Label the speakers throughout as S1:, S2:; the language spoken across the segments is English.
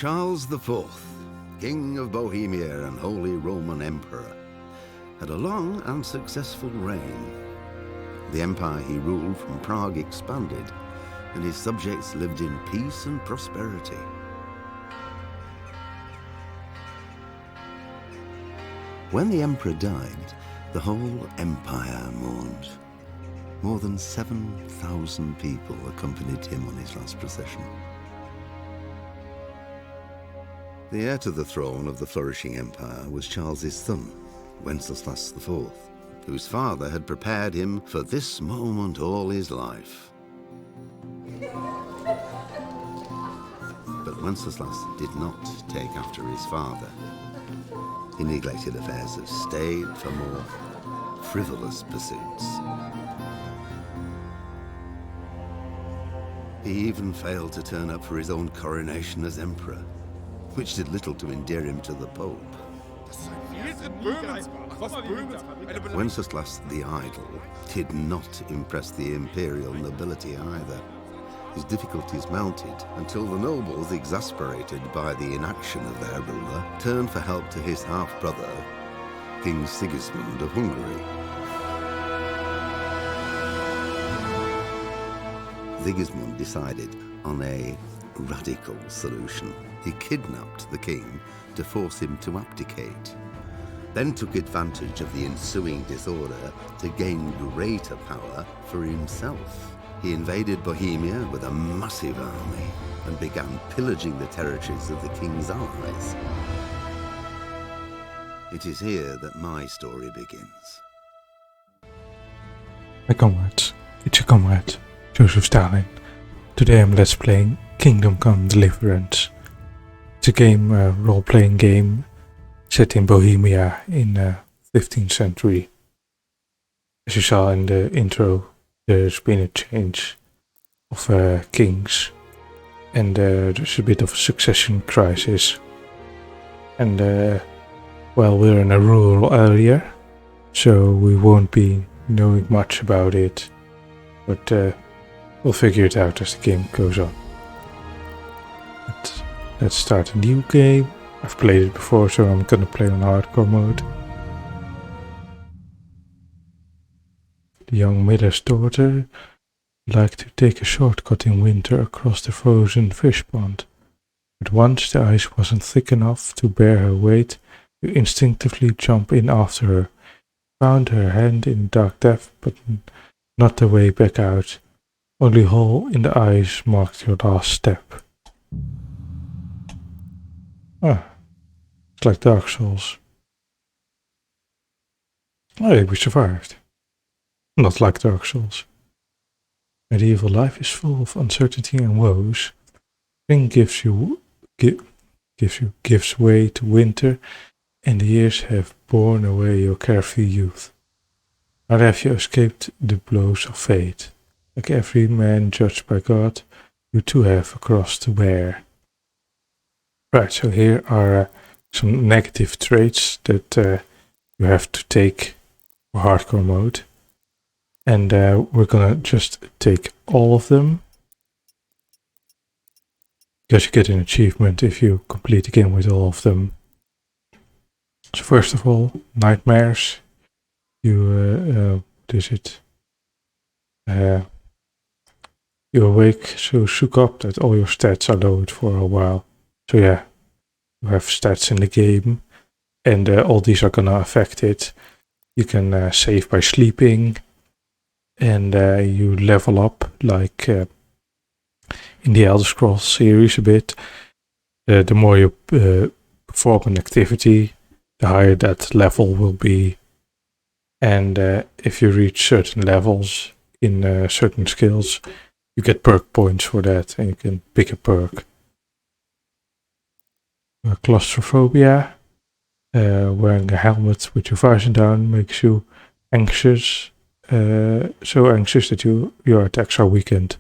S1: Charles IV, King of Bohemia and Holy Roman Emperor, had a long and successful reign. The empire he ruled from Prague expanded, and his subjects lived in peace and prosperity. When the emperor died, the whole empire mourned. More than 7,000 people accompanied him on his last procession. The heir to the throne of the flourishing empire was Charles's son, Wenceslas IV, whose father had prepared him for this moment all his life. But Wenceslas did not take after his father. He neglected affairs of state for more frivolous pursuits. He even failed to turn up for his own coronation as emperor, which did little to endear him to the Pope. Wenceslas the Idle did not impress the imperial nobility either. His difficulties mounted until the nobles, exasperated by the inaction of their ruler, turned for help to his half-brother, King Sigismund of Hungary. Sigismund decided on a radical solution. He kidnapped the king to force him to abdicate, then took advantage of the ensuing disorder to gain greater power for himself. He invaded Bohemia with a massive army and began pillaging the territories of the king's allies. It is here that my story begins.
S2: My comrades, it's your comrade, Vtuber Stalin. Today I'm let's playing Kingdom Come Deliverance. It's a game, role-playing game set in Bohemia in 15th century. As you saw in the intro, there's been a change of kings, and there's a bit of a succession crisis. And well, we're in a rural area, so we won't be knowing much about it, but we'll figure it out as the game goes on. Let's start a new game. I've played it before, so I'm gonna play on hardcore mode. The young miller's daughter liked to take a shortcut in winter across the frozen fish pond. But once the ice wasn't thick enough to bear her weight, you instinctively jump in after her. Found her hand in the dark depth, but not the way back out. Only hole in the ice marked your last step. Ah, it's like Dark Souls. Hey, we survived. Not like Dark Souls. Medieval life is full of uncertainty and woes. Spring gives way to winter, and the years have borne away your carefree youth. Now have you escaped the blows of fate. Like every man judged by God, you too have a cross to bear. Right, so here are some negative traits that you have to take for hardcore mode. And we're gonna just take all of them, because you get an achievement if you complete the game with all of them. So first of all, nightmares. You, what is it? You awake so shook up that all your stats are lowered for a while. So yeah, you have stats in the game, and all these are gonna affect it. You can save by sleeping, and you level up like in the Elder Scrolls series a bit. The more you perform an activity, the higher that level will be. And if you reach certain levels in certain skills, you get perk points for that, and you can pick a perk. Claustrophobia. Wearing a helmet with your visor down makes you anxious. So anxious that your attacks are weakened.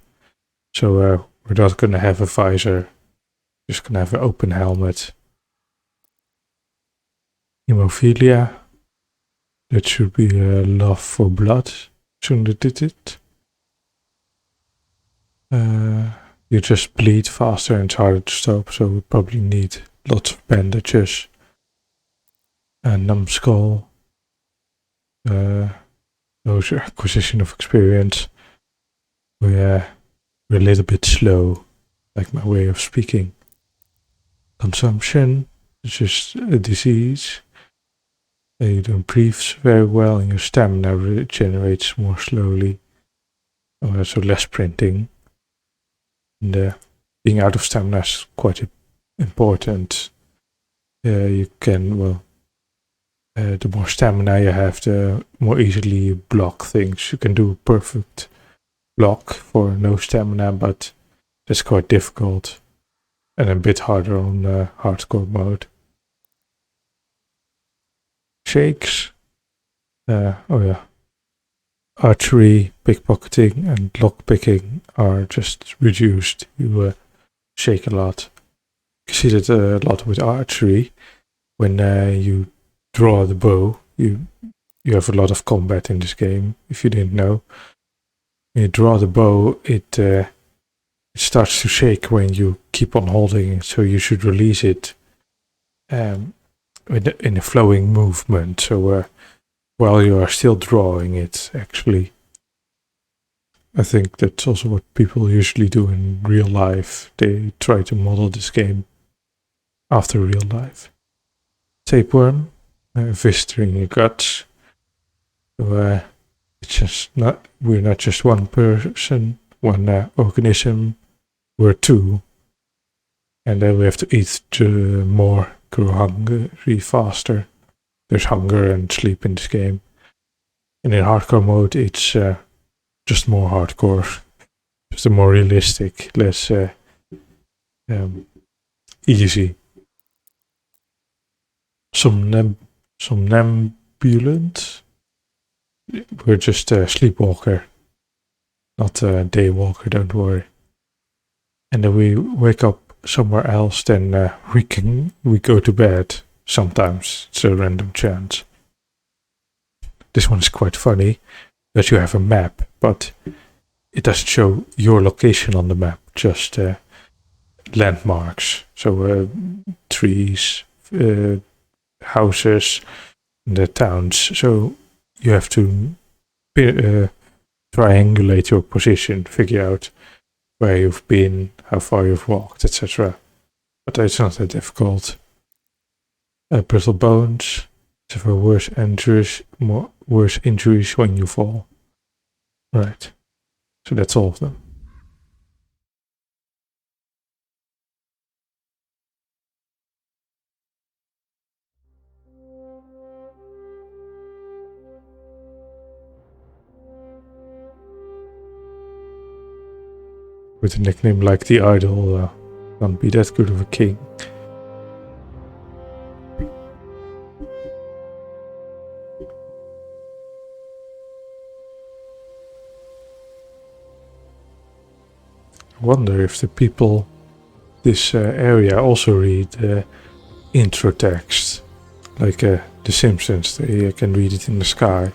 S2: So we're not gonna have a visor, just gonna have an open helmet. Hemophilia, that should be a love for blood. Shouldn't it did it? you just bleed faster and it's harder to stop, so we probably need lots of bandages. A numbskull. Those are acquisition of experience. We're a little bit slow, like my way of speaking. Consumption, it's just a disease. You don't breathe very well and your stamina regenerates more slowly. So less sprinting. And being out of stamina is quite important. You can, the more stamina you have, the more easily you block things. You can do a perfect block for no stamina, but that's quite difficult and a bit harder on hardcore mode. Shakes. Archery, pickpocketing, and lockpicking are just reduced. You shake a lot. You see that a lot with archery. When you draw the bow, you have a lot of combat in this game. If you didn't know, when you draw the bow, it starts to shake when you keep on holding it. So you should release it in a flowing movement. So while you are still drawing it, actually. I think that's also what people usually do in real life. They try to model this game after real life. Tapeworm, visiting your guts. So it's just not, we're not just one person, one organism, we're two. And then we have to eat more, grow hungry faster. There's hunger and sleep in this game. And in hardcore mode, it's just more hardcore. Just a more realistic, less easy. Somnambulant. We're just a sleepwalker, not a daywalker, don't worry. And then we wake up somewhere else, then we go to bed. Sometimes it's a random chance. This one is quite funny that you have a map, but it doesn't show your location on the map, just landmarks. So trees, houses, the towns. So you have to triangulate your position, figure out where you've been, how far you've walked, etc. But it's not that difficult. Brittle bones, suffer worse injuries when you fall. Right. So that's all of them. With a nickname like the Idol, can't be that good of a king. I wonder if the people this area also read intro text, like The Simpsons. They can read it in the sky.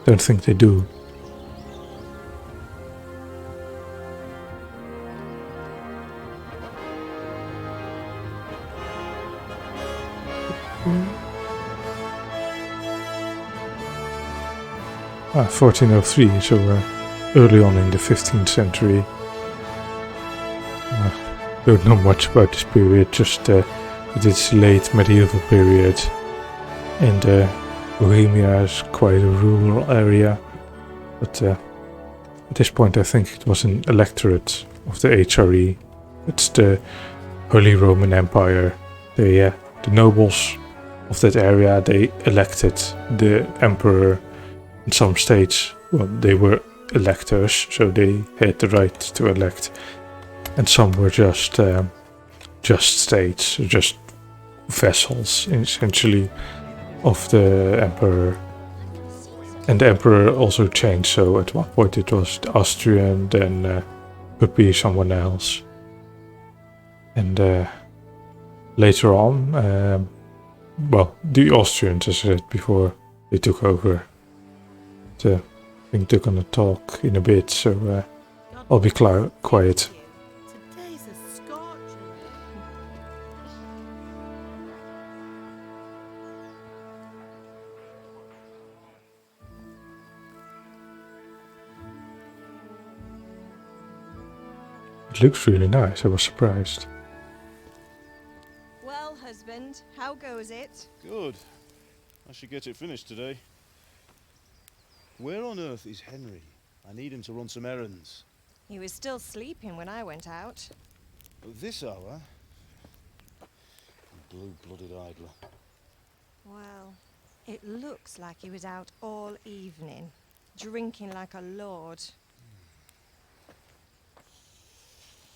S2: Don't think they do. Ah, 1403, so early on in the 15th century. Don't know much about this period, just that it's late medieval period. And Bohemia is quite a rural area. But at this point I think it was an electorate of the HRE. It's the Holy Roman Empire. The nobles of that area, they elected the emperor. In some states, well, they were electors, so they had the right to elect. And some were just states, just vassals, essentially, of the emperor. And the emperor also changed, so at one point it was the Austrian, then could be someone else. And later on, the Austrians, as I said before, they took over. I think they're gonna talk in a bit, so I'll be quiet.
S3: Today's a scorcher.
S2: It looks really nice. I was surprised.
S4: Well, husband, how goes it?
S5: Good. I should get it finished today. Where on earth is Henry? I need him to run some errands.
S4: He was still sleeping when I went out.
S5: At this hour? Blue-blooded idler.
S4: Well, it looks like he was out all evening, drinking like a lord.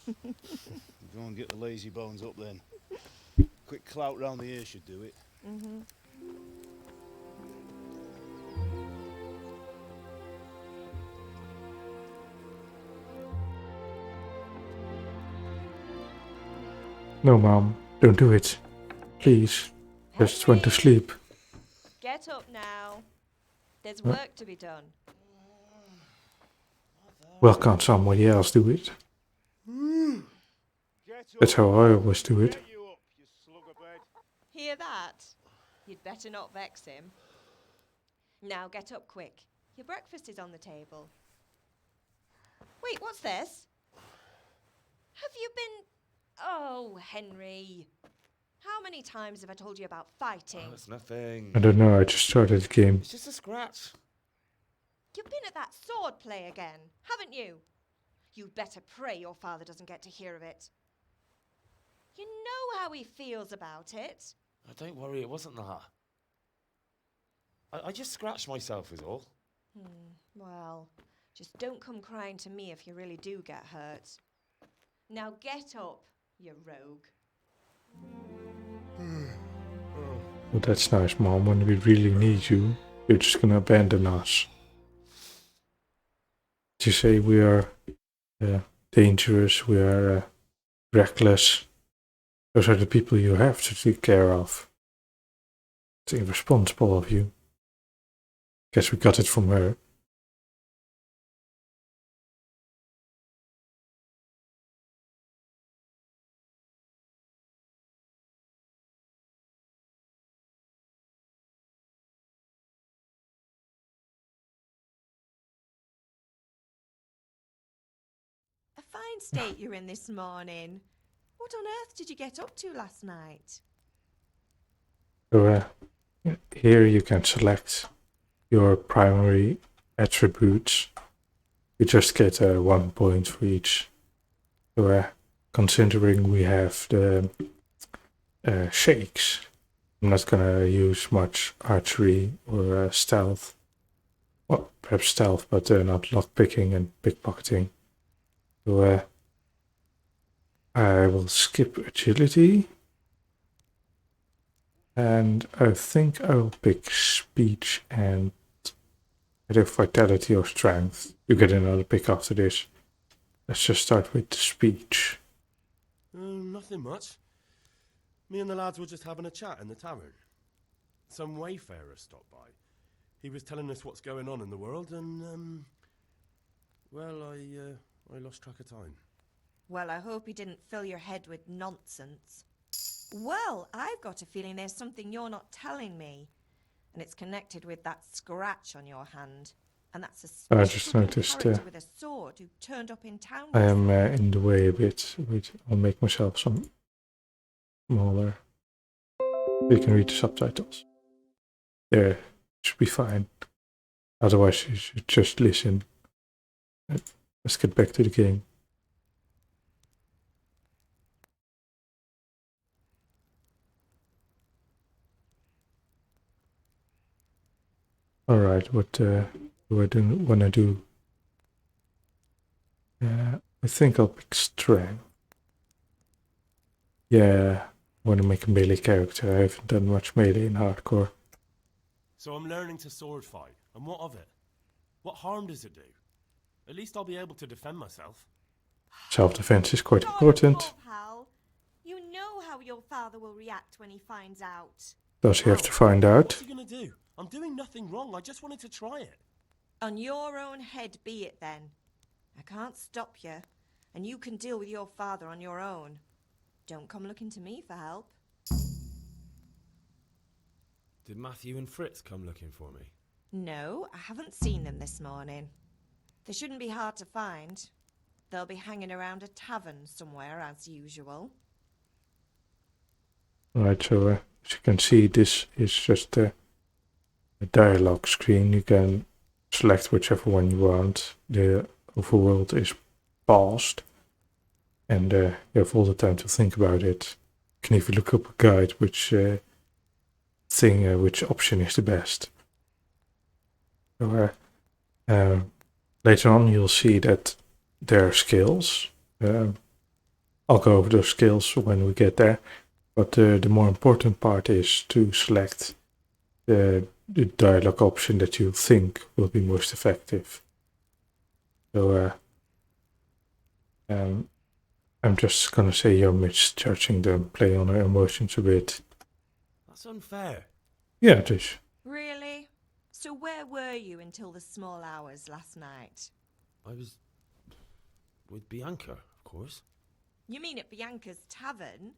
S5: Go and get the lazy bones up then. Quick clout round the ear should do it.
S4: Mm-hmm.
S2: No, Mom, don't do it. Please. Just went to sleep.
S4: Get up now. There's
S2: Huh?
S4: work to be done.
S2: Well, can't somebody else do it? That's how I always do it.
S5: Get you up, you slugabed.
S4: Hear that? You'd better not vex him. Now get up quick. Your breakfast is on the table. Wait, what's this? Have you been... Oh, Henry. How many times have I told you about fighting?
S5: Oh, it's nothing.
S2: I don't know, I just started the game.
S5: It's just a scratch.
S4: You've been at that sword play again, haven't you? You'd better pray your father doesn't get to hear of it. You know how he feels about it.
S6: Oh, don't worry, it wasn't that. I just scratched myself is all.
S4: Well, just don't come crying to me if you really do get hurt. Now get up, you rogue.
S2: Well, that's nice, Mom. When we really need you, you're just gonna abandon us. You say we are dangerous, we are reckless. Those are the people you have to take care of. It's irresponsible of you. Guess we got it from her.
S4: A fine state you're in this morning. What on earth did you get up to last night?
S2: So here you can select your primary attributes. You just get 1 point for each. So considering we have the shakes, I'm not gonna use much archery or stealth. Well, perhaps stealth, but not lockpicking and pickpocketing. So I will skip agility. And I think I will pick speech and either vitality or strength. You get another pick after this. Let's just start with the speech.
S7: Nothing much. Me and the lads were just having a chat in the tavern. Some wayfarer stopped by. He was telling us what's going on in the world and, well, I lost track of time.
S4: Well, I hope he didn't fill your head with nonsense. Well, I've got a feeling there's something you're not telling me. And it's connected with that scratch on your hand. And that's a
S2: I just noticed
S4: character with a sword who turned up in town.
S2: I am in the way a bit. Wait, I'll make myself some smaller. You can read the subtitles. There, should be fine. Otherwise you should just listen. Let's get back to the game. Alright, what do I want to do? I think I'll pick strength. Yeah, I want to make a melee character. I haven't done much melee in hardcore.
S7: So I'm learning to sword fight, and what of it? What harm does it do? At least I'll be able to defend myself.
S2: Self-defense is quite
S4: Not
S2: important.
S4: your fault, Hal. You know how your father will react when he finds out.
S2: Does he have to find out?
S7: What's he gonna do? I'm doing nothing wrong, I just wanted to try it.
S4: On your own head be it then. I can't stop you, and you can deal with your father on your own. Don't come looking to me for help.
S7: Did Matthew and Fritz come looking for me?
S4: No, I haven't seen them this morning. They shouldn't be hard to find. They'll be hanging around a tavern somewhere as usual.
S2: Right, so as you can see, this is just a dialogue screen. You can select whichever one you want. The overworld is paused, and you have all the time to think about it. You can even look up a guide which which option is the best. So later on you'll see that there are skills. I'll go over those skills when we get there, but the more important part is to select the dialogue option that you think will be most effective. So I'm just gonna say you're misjudging them, playing on her emotions a bit.
S7: That's unfair.
S2: Yeah, it is.
S4: Really? So where were you until the small hours last night?
S7: I was with Bianca, of course.
S4: You mean at Bianca's tavern?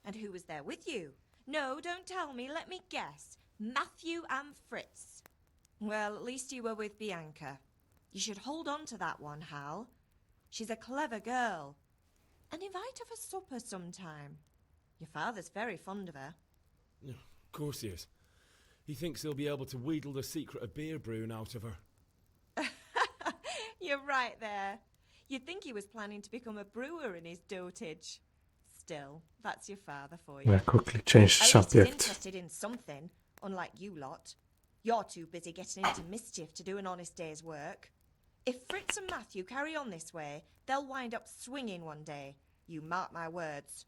S4: And who was there with you? No, don't tell me, let me guess. Matthew and Fritz. Well, at least you were with Bianca. You should hold on to that one, Hal. She's a clever girl. And invite her for supper sometime. Your father's very fond of her.
S7: Of course he is. He thinks he'll be able to wheedle the secret of beer brewing out of her.
S4: You're right there. You'd think he was planning to become a brewer in his dotage. Still, that's your father for you.
S2: I quickly change the
S4: At least he's
S2: subject.
S4: interested in something, unlike you lot. You're too busy getting into mischief to do an honest day's work. If Fritz and Matthew carry on this way, they'll wind up swinging one day. You mark my words.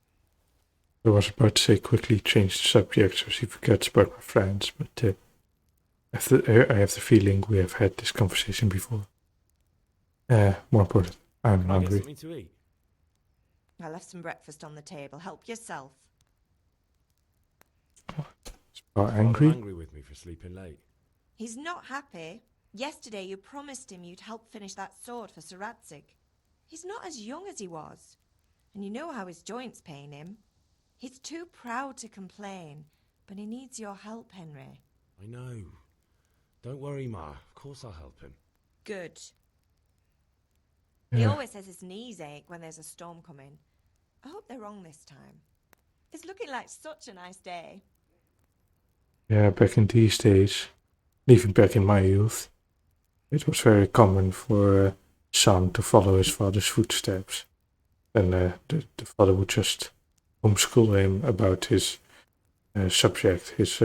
S2: I was about to say quickly change the subject so she forgets about my friends, but I have the feeling we have had this conversation before. More important, I'm
S7: Can I get
S2: hungry.
S7: something to eat?
S4: I left some breakfast on the table. Help yourself.
S2: Are
S7: Father
S2: angry?
S7: angry with me for sleeping late.
S4: He's not happy. Yesterday you promised him you'd help finish that sword for Sir Radzig. He's not as young as he was. And you know how his joints pain him. He's too proud to complain, but he needs your help, Henry.
S7: I know. Don't worry, Ma. Of course I'll help him.
S4: Good. He
S2: Yeah.
S4: always says his knees ache when there's a storm coming. I hope they're wrong this time. It's looking like such a nice day.
S2: Yeah, back in these days, even back in my youth, it was very common for a son to follow his father's footsteps. And the father would just homeschool him about his subject, his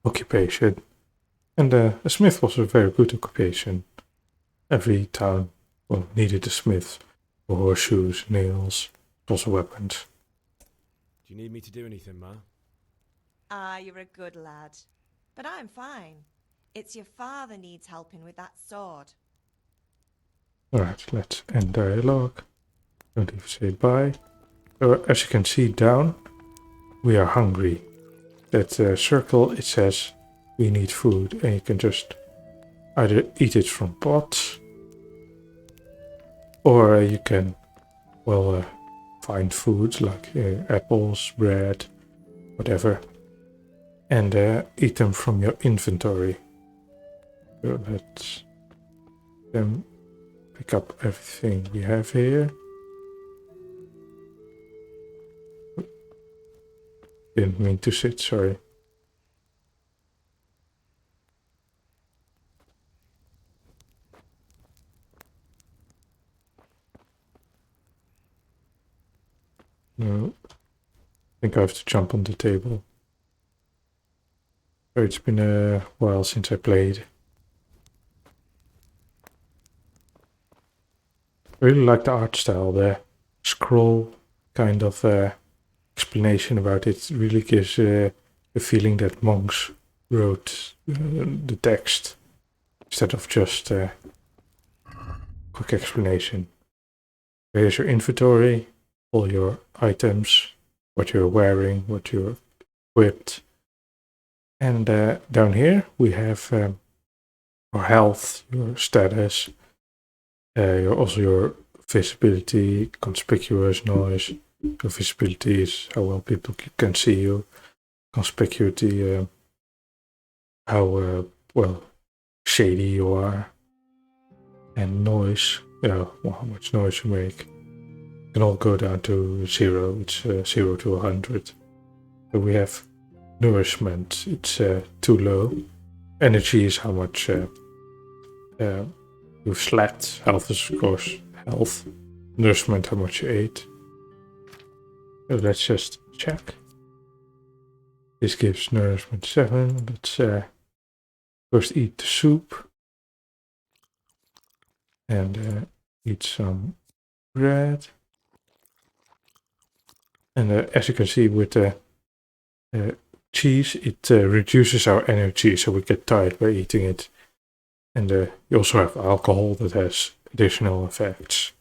S2: occupation. And a smith was a very good occupation. Every town needed a smith for horseshoes, nails, also weapons.
S7: Do you need me to do anything, Ma?
S4: Ah, you're a good lad. But I'm fine. It's your father needs helping with that sword.
S2: Alright, let's end dialogue. Don't even say bye. So as you can see down, we are hungry. That circle, it says we need food, and you can just either eat it from pots, or you can, find food like apples, bread, whatever, and eat them from your inventory. So let's pick up everything we have here. Didn't mean to sit, sorry. No. I think I have to jump on the table. So it's been a while since I played. I really like the art style, the scroll kind of explanation about it really gives the feeling that monks wrote the text instead of just quick explanation. Here's your inventory, all your items, what you're wearing, what you're equipped. And down here we have your health, your status, Also your visibility, conspicuous noise. So visibility is how well people can see you. Conspicuity, how well shady you are. And noise, well, how much noise you make. Can all go down to 0. It's 0 to 100. So we have nourishment. It's too low. Energy is how much you've slept. Health is of course health. Nourishment, how much you ate. So let's just check. This gives nourishment 7. Let's first eat the soup. And eat some bread. And as you can see with the cheese, it reduces our energy, so we get tired by eating it. And you also have alcohol that has additional effects.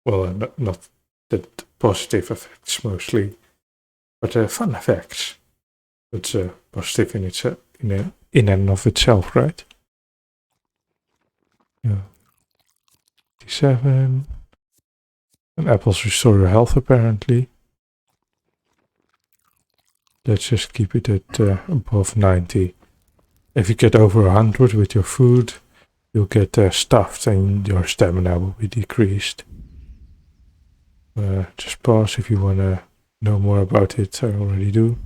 S2: Well, not that positive effects mostly, but fun effects. It's positive in and of itself, right? Yeah. 57. And apples restore your health apparently. Let's just keep it at above 90. If you get over 100 with your food, you'll get stuffed and your stamina will be decreased. Just pause if you want to know more about it. I already do.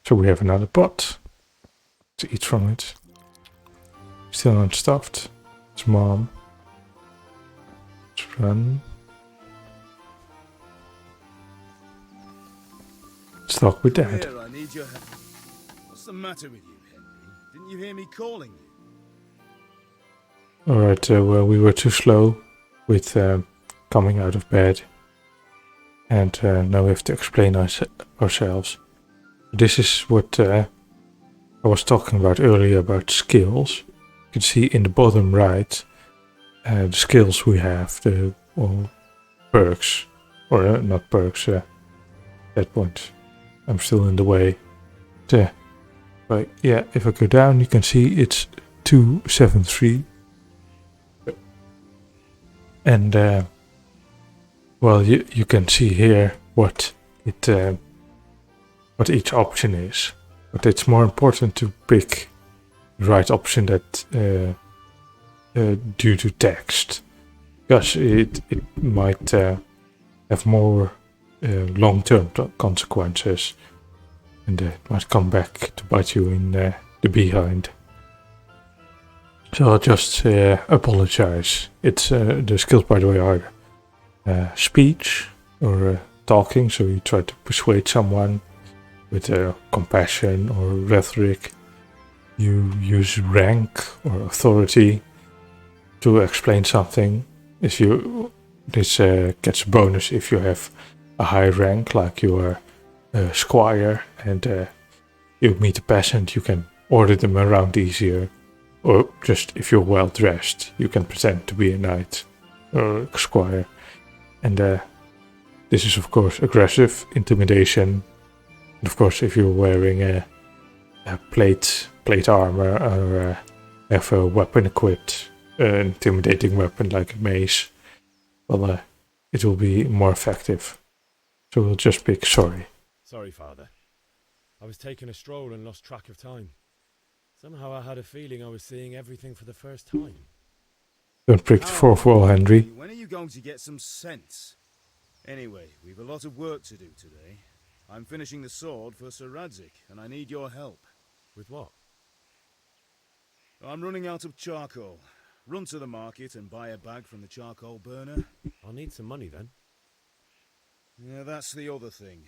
S2: So we have another pot. Let's eat from it. Still unstuffed. It's mom. Let's run. Let's talk with dad.
S5: Here, I need your help. What's the matter with you, Henry? Didn't you hear me calling you?
S2: Alright, well, we were too slow with coming out of bed. And now we have to explain ourselves. This is what I was talking about earlier about skills. You can see in the bottom right the skills we have, the perks. Or not perks, that point. I'm still in the way. But yeah, if I go down, you can see it's 273. And well, you can see here what each option is. But it's more important to pick the right option that due to text, because it might have more long-term consequences, and it might come back to bite you in the behind. So I'll just apologize. It's the skills, by the way, are speech or talking. So you try to persuade someone with compassion or rhetoric. You use rank or authority to explain something. This gets a bonus if you have a high rank, like you are a squire, and you meet a peasant. You can order them around easier. Or just if you're well dressed, you can pretend to be a knight or a squire. And this is of course aggressive, intimidation. And of course if you're wearing a plate armor or have a weapon equipped, an intimidating weapon like a mace, well it will be more effective. So we'll just pick sorry.
S7: Sorry, Father. I was taking a stroll and lost track of time. Somehow I had a feeling I was seeing everything for the first time.
S2: Don't prick the fourth wall, Henry.
S5: When are you going to get some sense? Anyway, we've a lot of work to do today. I'm finishing the sword for Sir Radzik, and I need your help.
S7: With what?
S5: I'm running out of charcoal. Run to the market and buy a bag from the charcoal burner.
S7: I'll need some money then.
S5: Yeah, that's the other thing.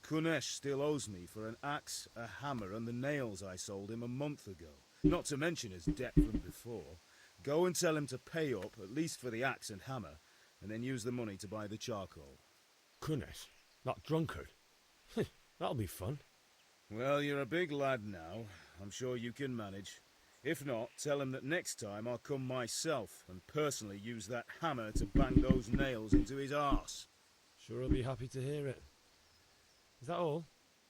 S5: Kunesh still owes me for an axe, a hammer, and the nails I sold him a month ago. Not to mention his debt from before. Go and tell him to pay up, at least for the axe and hammer, and then use the money to buy the charcoal.
S7: Kunesh? That drunkard? That'll be fun.
S5: Well, you're a big lad now. I'm sure you can manage. If not, tell him that next time I'll come myself and personally use that hammer to bang those nails into his arse.
S7: Sure, I'll be happy to hear it. Is that all?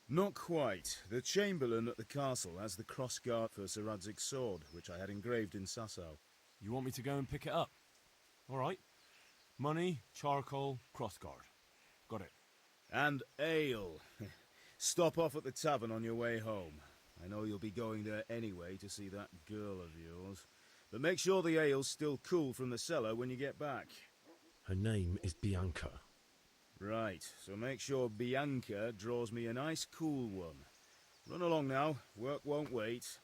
S5: Not quite. The Chamberlain at the castle has the crossguard for Sir Radzig's sword, which I had engraved in Sasau.
S7: You want me to go and pick it up? All right. Money, charcoal, crossguard. Got it.
S5: And ale. Stop off at the tavern on your way home. I know you'll be going there anyway to see that girl of yours. But make sure the ale's still cool from the cellar when you get back.
S7: Her name is Bianca.
S5: Right, so make sure Bianca draws me a nice cool one. Run along now, work won't wait.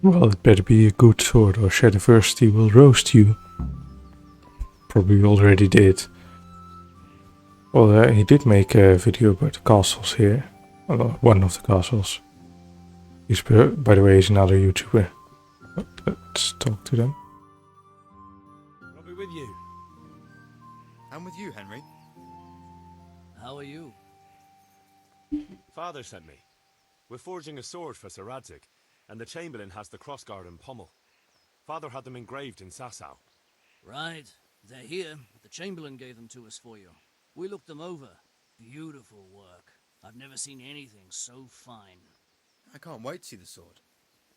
S2: Well, it better be a good sword or Shadiversity will roast you. Probably already did. Well, he did make a video about the castles here. Well, one of the castles. He's, by the way, he's another YouTuber. Let's talk to them.
S7: I'll be with you.
S8: I'm with you, Henry.
S9: How are you?
S7: Father sent me. We're forging a sword for Sir Radzik, and the Chamberlain has the crossguard and pommel. Father had them engraved in Sasau.
S9: Right. They're here. The Chamberlain gave them to us for you. We looked them over. Beautiful work. I've never seen anything so fine.
S8: I can't wait to see the sword.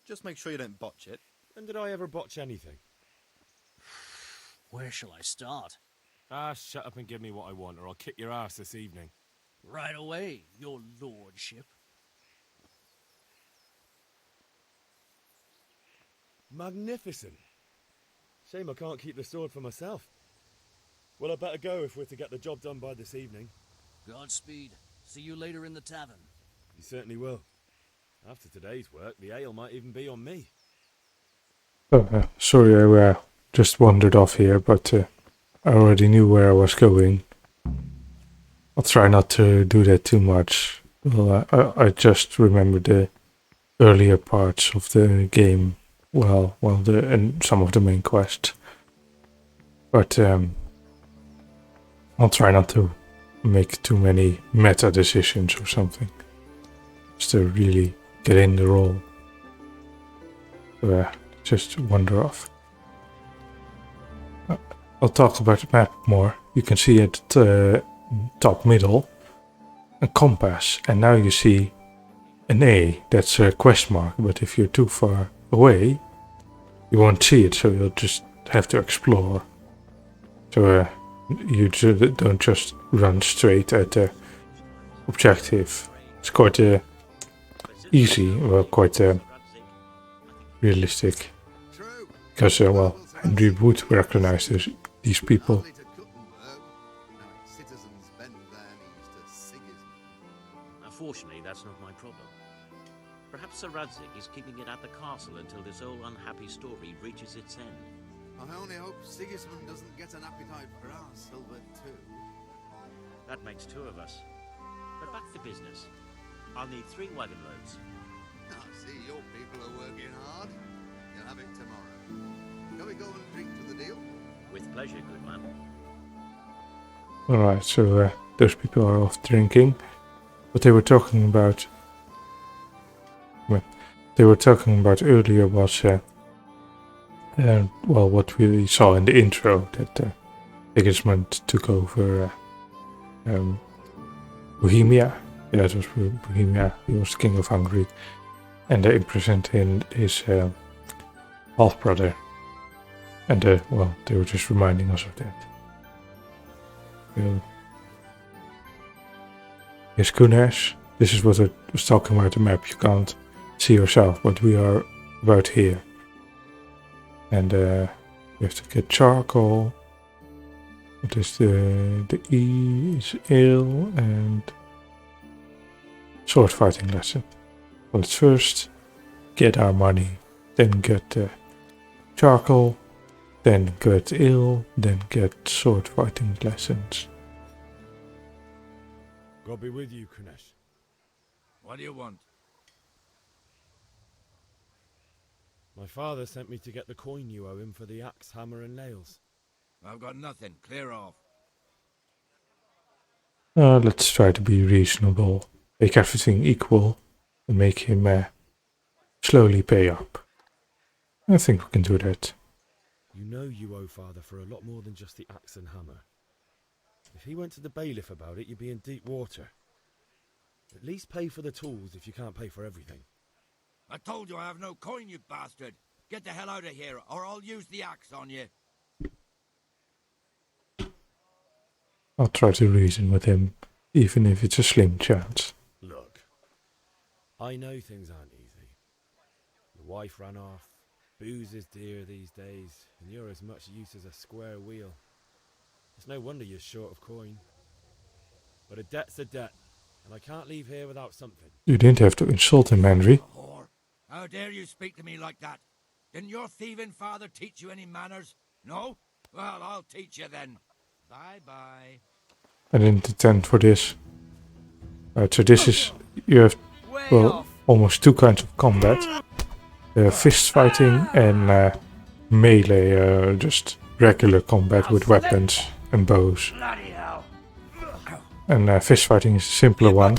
S8: Just make sure you don't botch it.
S7: When did I ever botch anything?
S9: Where shall I start?
S7: Ah, shut up and give me what I want, or I'll kick your ass this evening.
S9: Right away, your lordship.
S7: Magnificent. Shame I can't keep the sword for myself. Well, I better go if we're to get the job done by this evening.
S9: Godspeed. See you later in the tavern.
S7: You certainly will. After today's work, the ale might even be on me.
S2: Oh, sorry, I just wandered off here, but I already knew where I was going. I'll try not to do that too much. Well, I just remember the earlier parts of the game. Well, and some of the main quests. But I'll try not to make too many meta decisions or something. Just to really get in the role. Just wander off. I'll talk about the map more. You can see at the top middle a compass, and now you see an A. That's a question mark, but if you're too far away, you won't see it, so you'll just have to explore. So you don't just run straight at the objective. It's quite easy, well, quite realistic. Because, well, Henry would recognize these people.
S10: Unfortunately, that's not my problem. Perhaps Sir Radzik is keeping it at the castle until this old unhappy story reaches its end.
S1: I only hope Sigismund doesn't get an appetite for our silver too.
S10: That makes two of us. But back to business. I'll need 3 wagon loads.
S1: I see your people are working hard. You'll have it tomorrow. Shall we go and drink to the deal?
S10: With pleasure, good man.
S2: Alright, so those people are off drinking. What they were talking about... earlier was... well, what we saw in the intro, that Sigismund took over Bohemia. Yeah, it was Bohemia. He was king of Hungary. And they imprisoned his half-brother. And, well, they were just reminding us of that. Here's Kunesh. This is what I was talking about the map. You can't see yourself, but we are about here. And you have to get charcoal. What is the E is ale and sword fighting lesson. Well, let's first get our money, then get charcoal, then get ale, then get sword fighting lessons.
S7: God be with you, Kunesh.
S11: What do you want?
S7: My father sent me to get the coin you owe him for the axe, hammer and nails.
S11: I've got nothing. Clear off.
S2: Let's try to be reasonable. Make everything equal and make him slowly pay up. I think we can do that.
S7: You know you owe father for a lot more than just the axe and hammer.
S5: If he went to the bailiff about it, you'd be in deep water. At least pay for the tools if you can't pay for everything.
S11: I told you I have no coin, you bastard. Get the hell out of here, or I'll use the axe on you.
S2: I'll try to reason with him, even if it's a slim chance.
S5: Look, I know things aren't easy. Your wife ran off, booze is dear these days, and you're as much use as a square wheel. It's no wonder you're short of coin. But a debt's a debt, and I can't leave here without something.
S2: You didn't have to insult him, Henry.
S11: Whore. How dare you speak to me like that? Didn't your thieving father teach you any manners? No? Well, I'll teach you then. Bye-bye.
S2: I didn't intend for this. So this is, you have, well, almost two kinds of combat. Fist fighting and melee, just regular combat with weapons and bows. And fist fighting is a simpler one.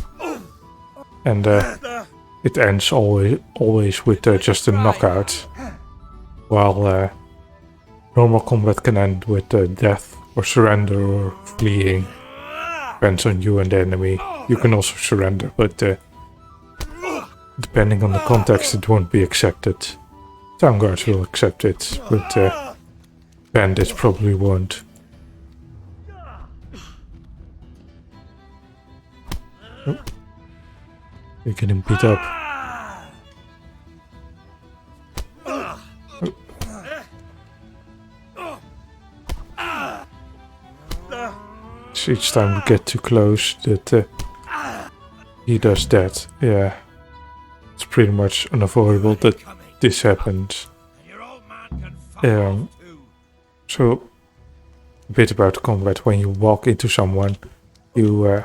S2: And it ends always with just a knockout. While normal combat can end with death or surrender or fleeing. Depends on you and the enemy. You can also surrender, but depending on the context it won't be accepted. Town guards will accept it, but bandits probably won't. Oh. You're getting beat up. So each time we get too close that he does that. Yeah. It's pretty much unavoidable that this happens. So a bit about combat. When you walk into someone, you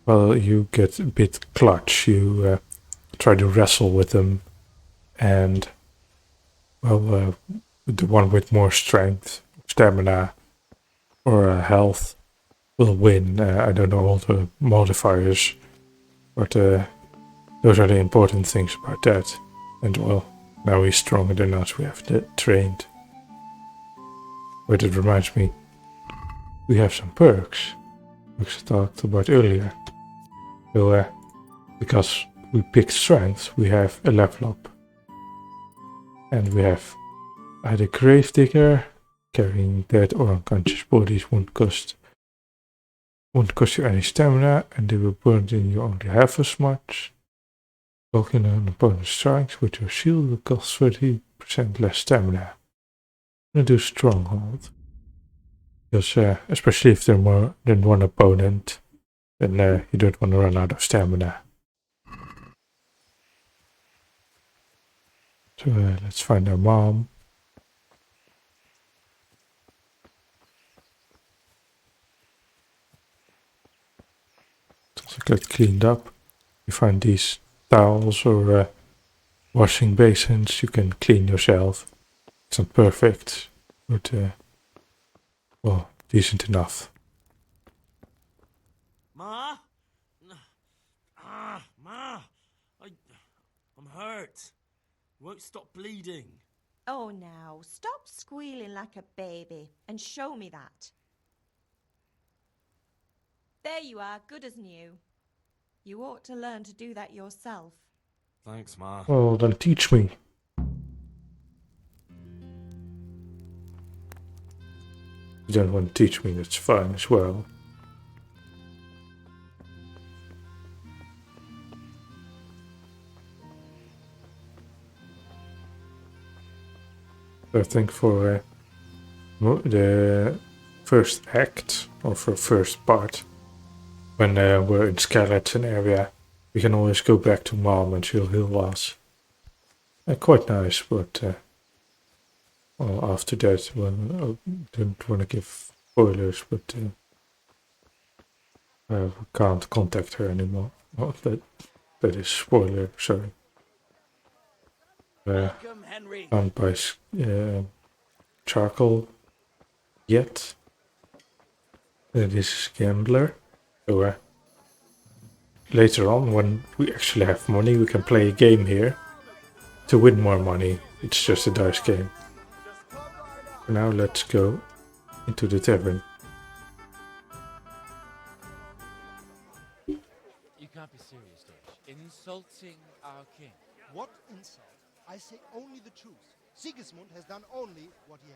S2: you get a bit clutch. You try to wrestle with them, and the one with more strength, stamina, or health will win. I don't know all the modifiers, but those are the important things about that. And well, now he's stronger than us. We have trained. But it reminds me, we have some perks, which I talked about earlier. So because we picked strength, we have a level up. And we have either Grave Digger, carrying dead or unconscious bodies won't cost you any stamina, and they will burn in you only half as much. Walking on opponent's strikes with your shield will cost 30% less stamina. I'm gonna do Stronghold. Because especially if there are more than one opponent, then you don't want to run out of stamina. So let's find our mom. Also get cleaned up. You find these towels or washing basins, you can clean yourself. It's not perfect, but well, decent enough.
S6: Ma? Ma! I'm hurt. Won't stop bleeding.
S4: Oh, now, stop squealing like a baby and show me that. There you are, good as new. You ought to learn to do that yourself.
S6: Thanks, Ma.
S2: Well, then teach me. You don't want to teach me, that's fine as well. I think for the first act, or for first part, when we're in Skeleton area, we can always go back to Mom and she'll heal us. Quite nice, but well, after that, well, I don't want to give spoilers, but we can't contact her anymore. Well, that is spoiler, sorry. Can't buy charcoal yet. This is Gambler. So later on, when we actually have money, we can play a game here to win more money. It's just a dice game. Now let's go into the tavern.
S12: choose. Sigismund has done only what he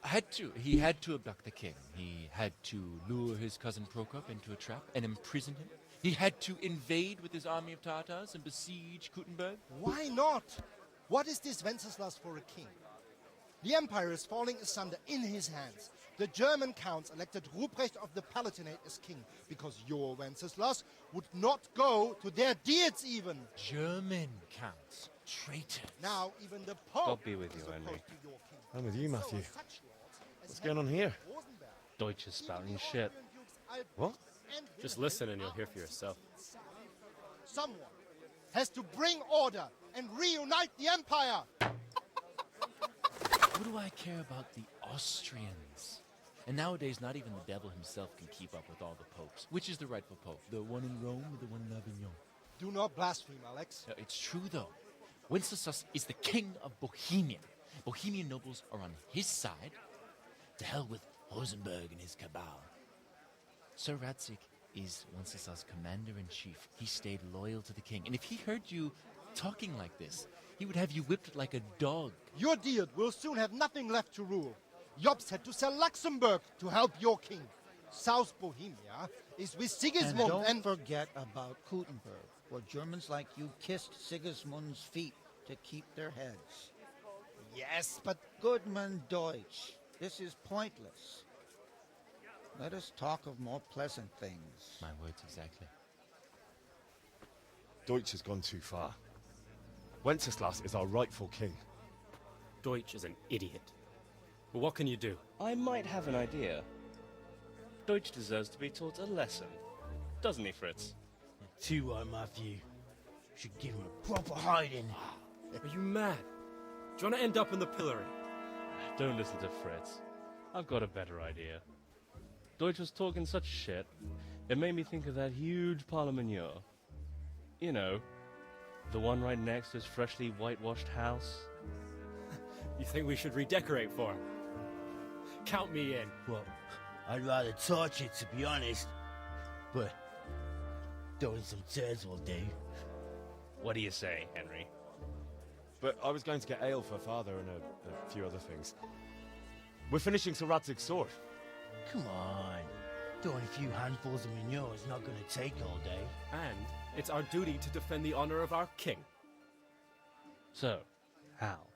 S12: had to.
S13: He had to abduct the king. He had to lure his cousin Prokop into a trap and imprison him. He had to invade with his army of Tatars and besiege Kuttenberg.
S12: Why not? What is this Wenceslas for a king? The empire is falling asunder in his hands. The German counts elected Ruprecht of the Palatinate as king because your Wenceslas would not go to their deeds even.
S13: German counts. Traitors.
S12: Now even the Pope
S14: God be with you,
S12: is
S14: Henry.
S12: opposed to your king.
S7: I'm with you, Matthew.
S12: So such lords as
S7: What's going on
S12: Henry
S7: here?
S12: Rosenberg,
S14: Deutsch is spouting
S12: even the
S14: shit.
S12: Austrian dukes Albrecht
S7: What?
S12: and
S14: Just
S12: Wilhelm
S14: listen and you'll
S12: are
S14: hear for yourself.
S12: Someone has to bring order and reunite the empire.
S13: What do I care about the Austrians? And nowadays, not even the devil himself can keep up with all the popes. Which is the rightful pope? The one in Rome or the one in Avignon?
S12: Do not blaspheme, Alex.
S13: No, it's true, though. Wenceslas is the king of Bohemia. Bohemian nobles are on his side. To hell with Rosenberg and his cabal. Sir Radzik is Wenceslas' commander-in-chief. He stayed loyal to the king. And if he heard you talking like this, he would have you whipped like a dog.
S12: Your Diet will soon have nothing left to rule. Jobst had to sell Luxembourg to help your king. South Bohemia is with Sigismund
S15: And don't forget about Kuttenberg, where Germans like you kissed Sigismund's feet to keep their heads.
S12: Yes, but
S15: Goodman Deutsch, this is pointless. Let us talk of more pleasant things.
S13: My words exactly.
S7: Deutsch has gone too far. Wenceslas is our rightful king.
S14: Deutsch is an idiot. But what can you do? I might have an idea. Deutsch deserves to be taught a lesson. Doesn't he, Fritz?
S9: Too right, Matthew. Should give him a proper hiding.
S14: Are you mad? Do you want to end up in the pillory? Don't listen to Fritz. I've got a better idea. Deutsch was talking such shit, it made me think of that huge parliament. You know, the one right next to his freshly whitewashed house. You think we should redecorate for him? Count me in.
S9: Well, I'd rather torch it, to be honest. But throwing some tears will do.
S14: What do you say, Henry?
S7: But I was going to get ale for father and a few other things. We're finishing Sir Radzig's sword.
S9: Come on. Throwing a few handfuls of manure is not going to take all day.
S14: And it's our duty to defend the honor of our king. So, Hal,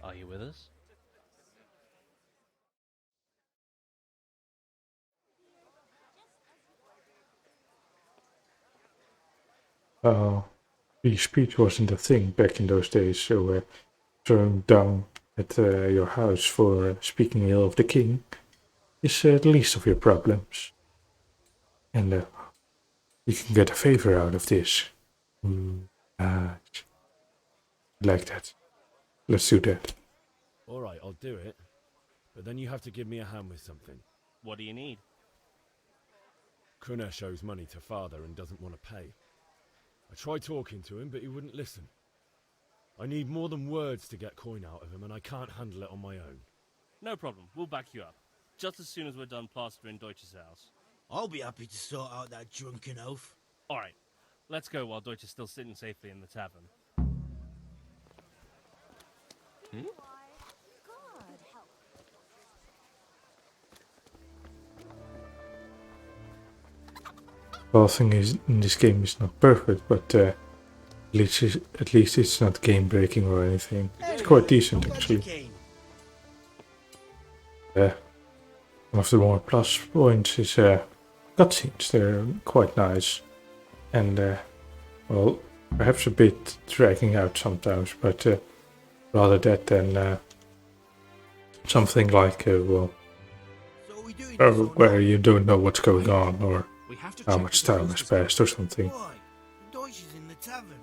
S14: are you with us?
S2: The speech wasn't a thing back in those days, so throwing down at your house for speaking ill of the king is the least of your problems. And you can get a favor out of this. Like that. Let's do that.
S7: Alright, I'll do it. But then you have to give me a hand with something.
S14: What do you need?
S7: Kunesh owes money to father and doesn't want to pay. I tried talking to him, but he wouldn't listen. I need more than words to get coin out of him, and I can't handle it on my own.
S14: No problem, we'll back you up. Just as soon as we're done plastering Deutsch's house.
S9: I'll be happy to sort out that drunken oaf.
S14: Alright, let's go while Deutsch is still sitting safely in the tavern.
S2: Well, thing is, in this game is not perfect, but at least it's not game breaking or anything. It's quite decent actually. One of the more plus points is cutscenes. They're quite nice, and well, perhaps a bit dragging out sometimes, but rather that than something like where you don't know what's going on or how much time has passed or something.
S9: Why? Deutsch is in the tavern.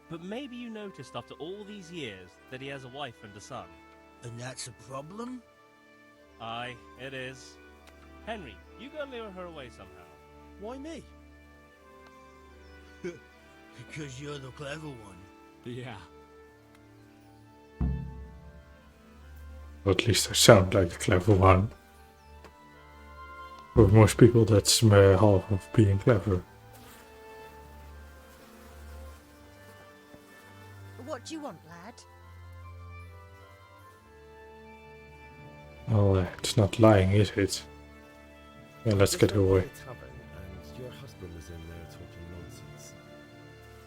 S14: But maybe you noticed after all these years that he has a wife and a son.
S9: And that's a problem?
S14: Aye, it is. Henry, you go lure her away somehow.
S7: Why me?
S9: Because you're the clever one.
S14: Yeah.
S2: Or at least I sound like a clever one. For most people, that's half of being clever.
S3: What do you want, lad?
S2: Well, it's not lying, is it? Yeah, let's get away.
S7: The tavern, and your husband was in there talking nonsense.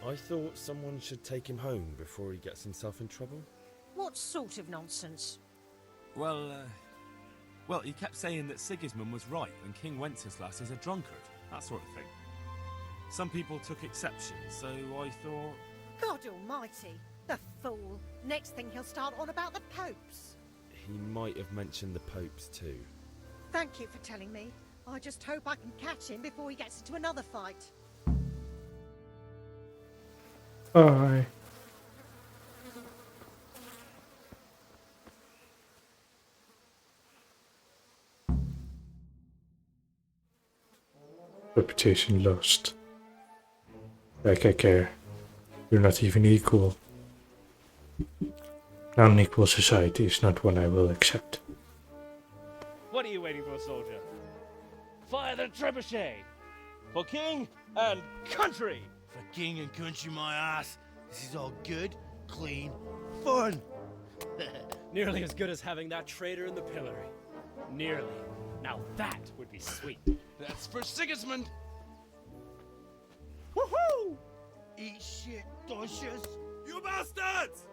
S7: I thought someone should take him home before he gets himself in trouble.
S4: What sort of nonsense?
S6: Well, he kept saying that Sigismund was right and King Wenceslas is a drunkard, that sort of thing. Some people took exception, so I thought...
S3: God almighty, the fool. Next thing he'll start on about the popes.
S7: He might have mentioned the popes too.
S3: Thank you for telling me. I just hope I can catch him before he gets into another fight.
S2: Bye. Reputation lost. Like I care. You're not even equal. An unequal society is not one I will accept.
S14: What are you waiting for, soldier? Fire the trebuchet! For king and country!
S11: For king and country, my ass. This is all good, clean, fun.
S14: Nearly as good as having that traitor in the pillory. Nearly. Now that would be sweet.
S11: That's for Sigismund. Woohoo! Eat shit, Docious.
S6: You bastards!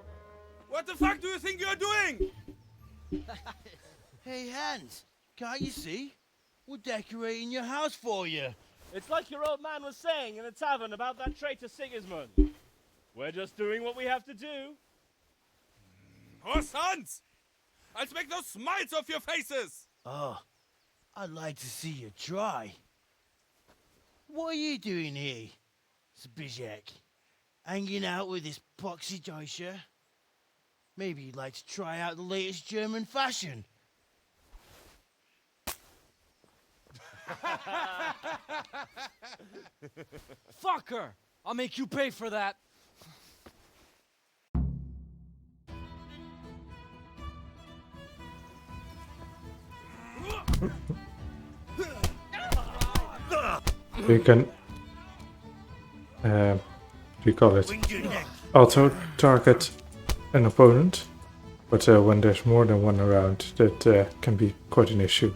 S6: What the fuck do you think you're doing?
S11: Hey, Hans, can't you see? We're decorating your house for you.
S14: It's like your old man was saying in the tavern about that traitor Sigismund. We're just doing what we have to do.
S6: Oh, sons! I'll make those smiles off your faces!
S11: Oh, I'd like to see you try. What are you doing here, Zbigniew? Hanging out with this poxy Deutscher? Maybe you'd like to try out the latest German fashion.
S9: Fucker! I'll make you pay for that.
S2: You can what do you call it? Auto target an opponent, but when there's more than one around, that can be quite an issue.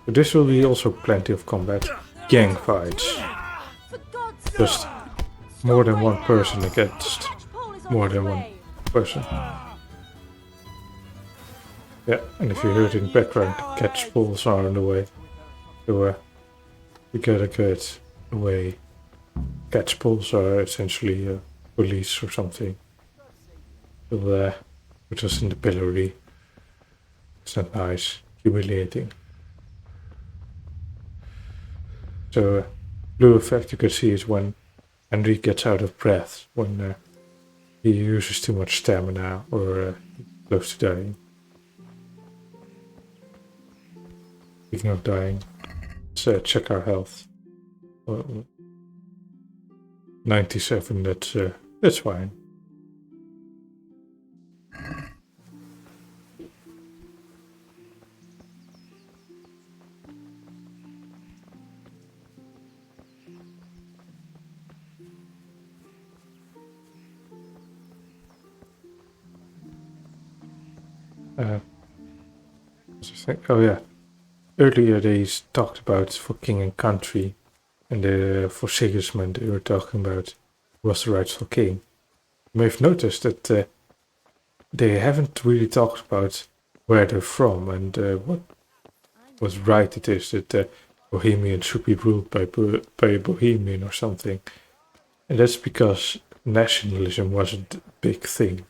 S2: But this will be also plenty of combat, gang fights. Just more than one person against more than one person. Yeah, and if you heard in the background, catch balls are on the way. So you gotta get away. Catch balls are essentially police or something. So put us in the pillory. It's not nice, humiliating. So blue effect you can see is when Henry gets out of breath, when he uses too much stamina or close to dying. Speaking of dying, let's check our health. 97, that's fine. Oh yeah, earlier they talked about for king and country, and for Sigismund they were talking about was the rightful king. You may have noticed that they haven't really talked about where they're from and what was right it is that Bohemian should be ruled by a Bohemian or something. And that's because nationalism wasn't a big thing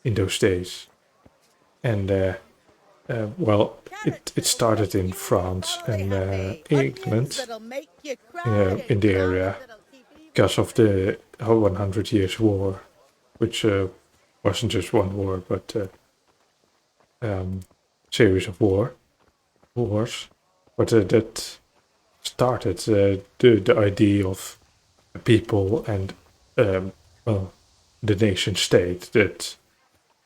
S2: in those days. And well, it started in France and England, in the area, because of the 100 Years' War, which wasn't just one war, but series of wars. But that started the idea of people and well, the nation state, that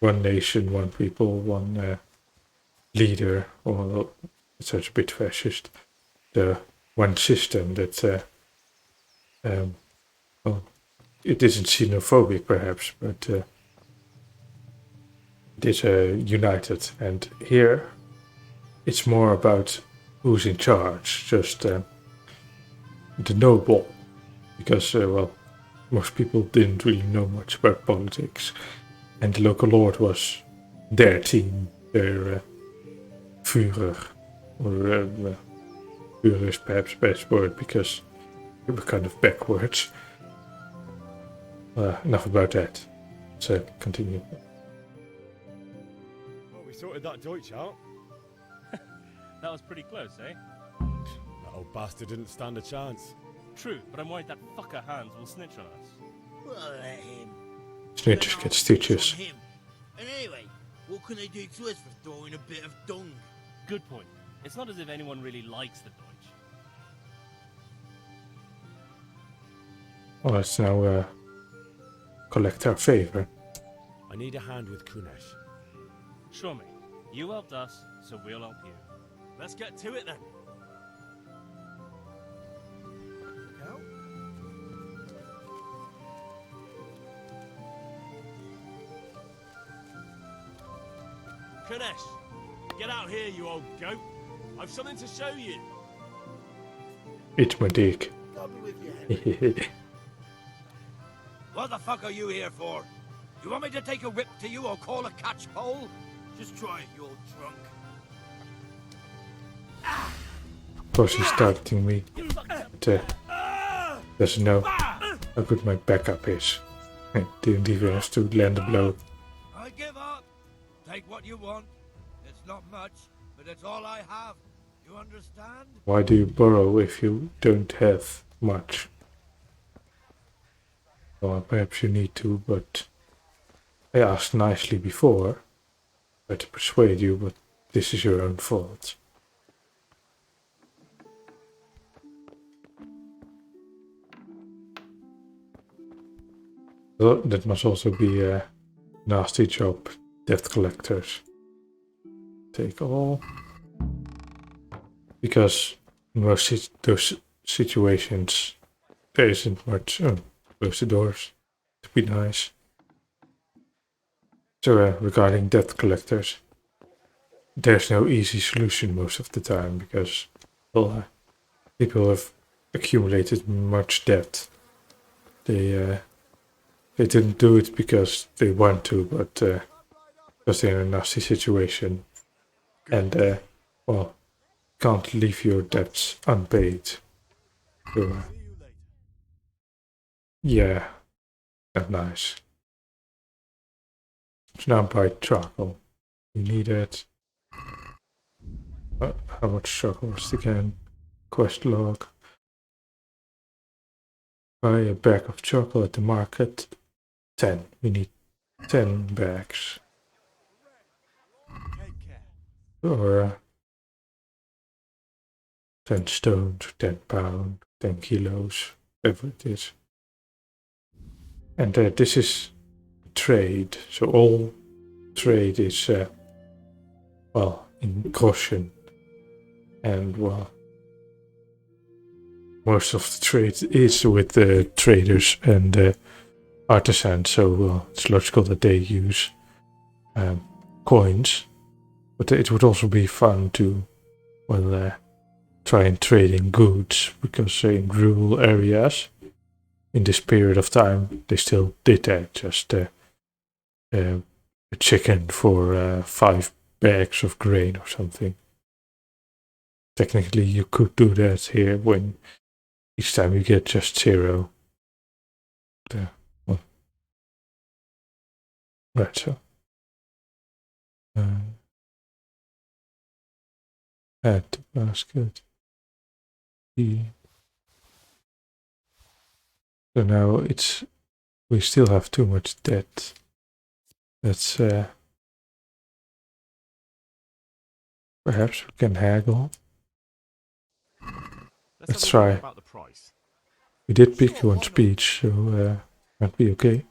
S2: one nation, one people, one leader, or it's such a bit fascist, the one system that well, it isn't xenophobic perhaps, but it is united. And here it's more about who's in charge, just the noble, because well, most people didn't really know much about politics, and the local lord was their team, their Führer, or Führer is perhaps the best word because they were kind of backwards. Enough about that. So continue.
S7: Well, we sorted that Deutsch out.
S14: That was pretty close, eh?
S7: That old bastard didn't stand a chance.
S14: True, but I'm worried that fucker Hans will snitch on us.
S11: Well, let him.
S2: Snitches get stitches.
S11: Him. And anyway, what can they do to us for throwing a bit of dung?
S14: Good point. It's not as if anyone really likes the Deutsch.
S2: Well, let's now collect our favor.
S7: I need a hand with Kunesh.
S14: Sure, mate. You helped us, so we'll help you.
S7: Let's get to it then. Kunesh, get out here, you old goat. I've something to show you.
S2: It's my dick.
S11: What the fuck are you here for? You want me to take a whip to you or call a catch pole? Just try it, you old drunk.
S2: Of course he's targeting me, but doesn't know how good my backup is. Didn't even have to land a blow.
S11: I give up. Take what you want. It's not much, but it's all I have. You understand?
S2: Why do you borrow if you don't have much? Well, perhaps you need to, but I asked nicely before. Tried to persuade you, but this is your own fault. Well, that must also be a nasty job, debt collectors. Take all. Because in most those situations, there isn't much. Oh, close the doors to be nice. So regarding debt collectors, there's no easy solution most of the time because well, people have accumulated much debt. They didn't do it because they want to, but because they're in a nasty situation, and well, can't leave your debts unpaid. So, yeah, not nice. So now buy charcoal. You need it. How much charcoal is again? Quest log. Buy a bag of charcoal at the market. 10. We need 10 bags. Or 10 stones, 10 pounds, 10 kilos, whatever it is. And this is trade. So all trade is, well, in caution. And, well, most of the trade is with the traders and artisans. So it's logical that they use coins. But it would also be fun to, well, try and trade in goods, because in rural areas, in this period of time, they still did that. Just a chicken for 5 bags of grain or something. Technically, you could do that here when each time you get just 0. Well, right, so. Add to basket. So now we still have too much debt. That's perhaps we can haggle. Let's try.
S6: About the price.
S2: We did pick one speech, so might be okay.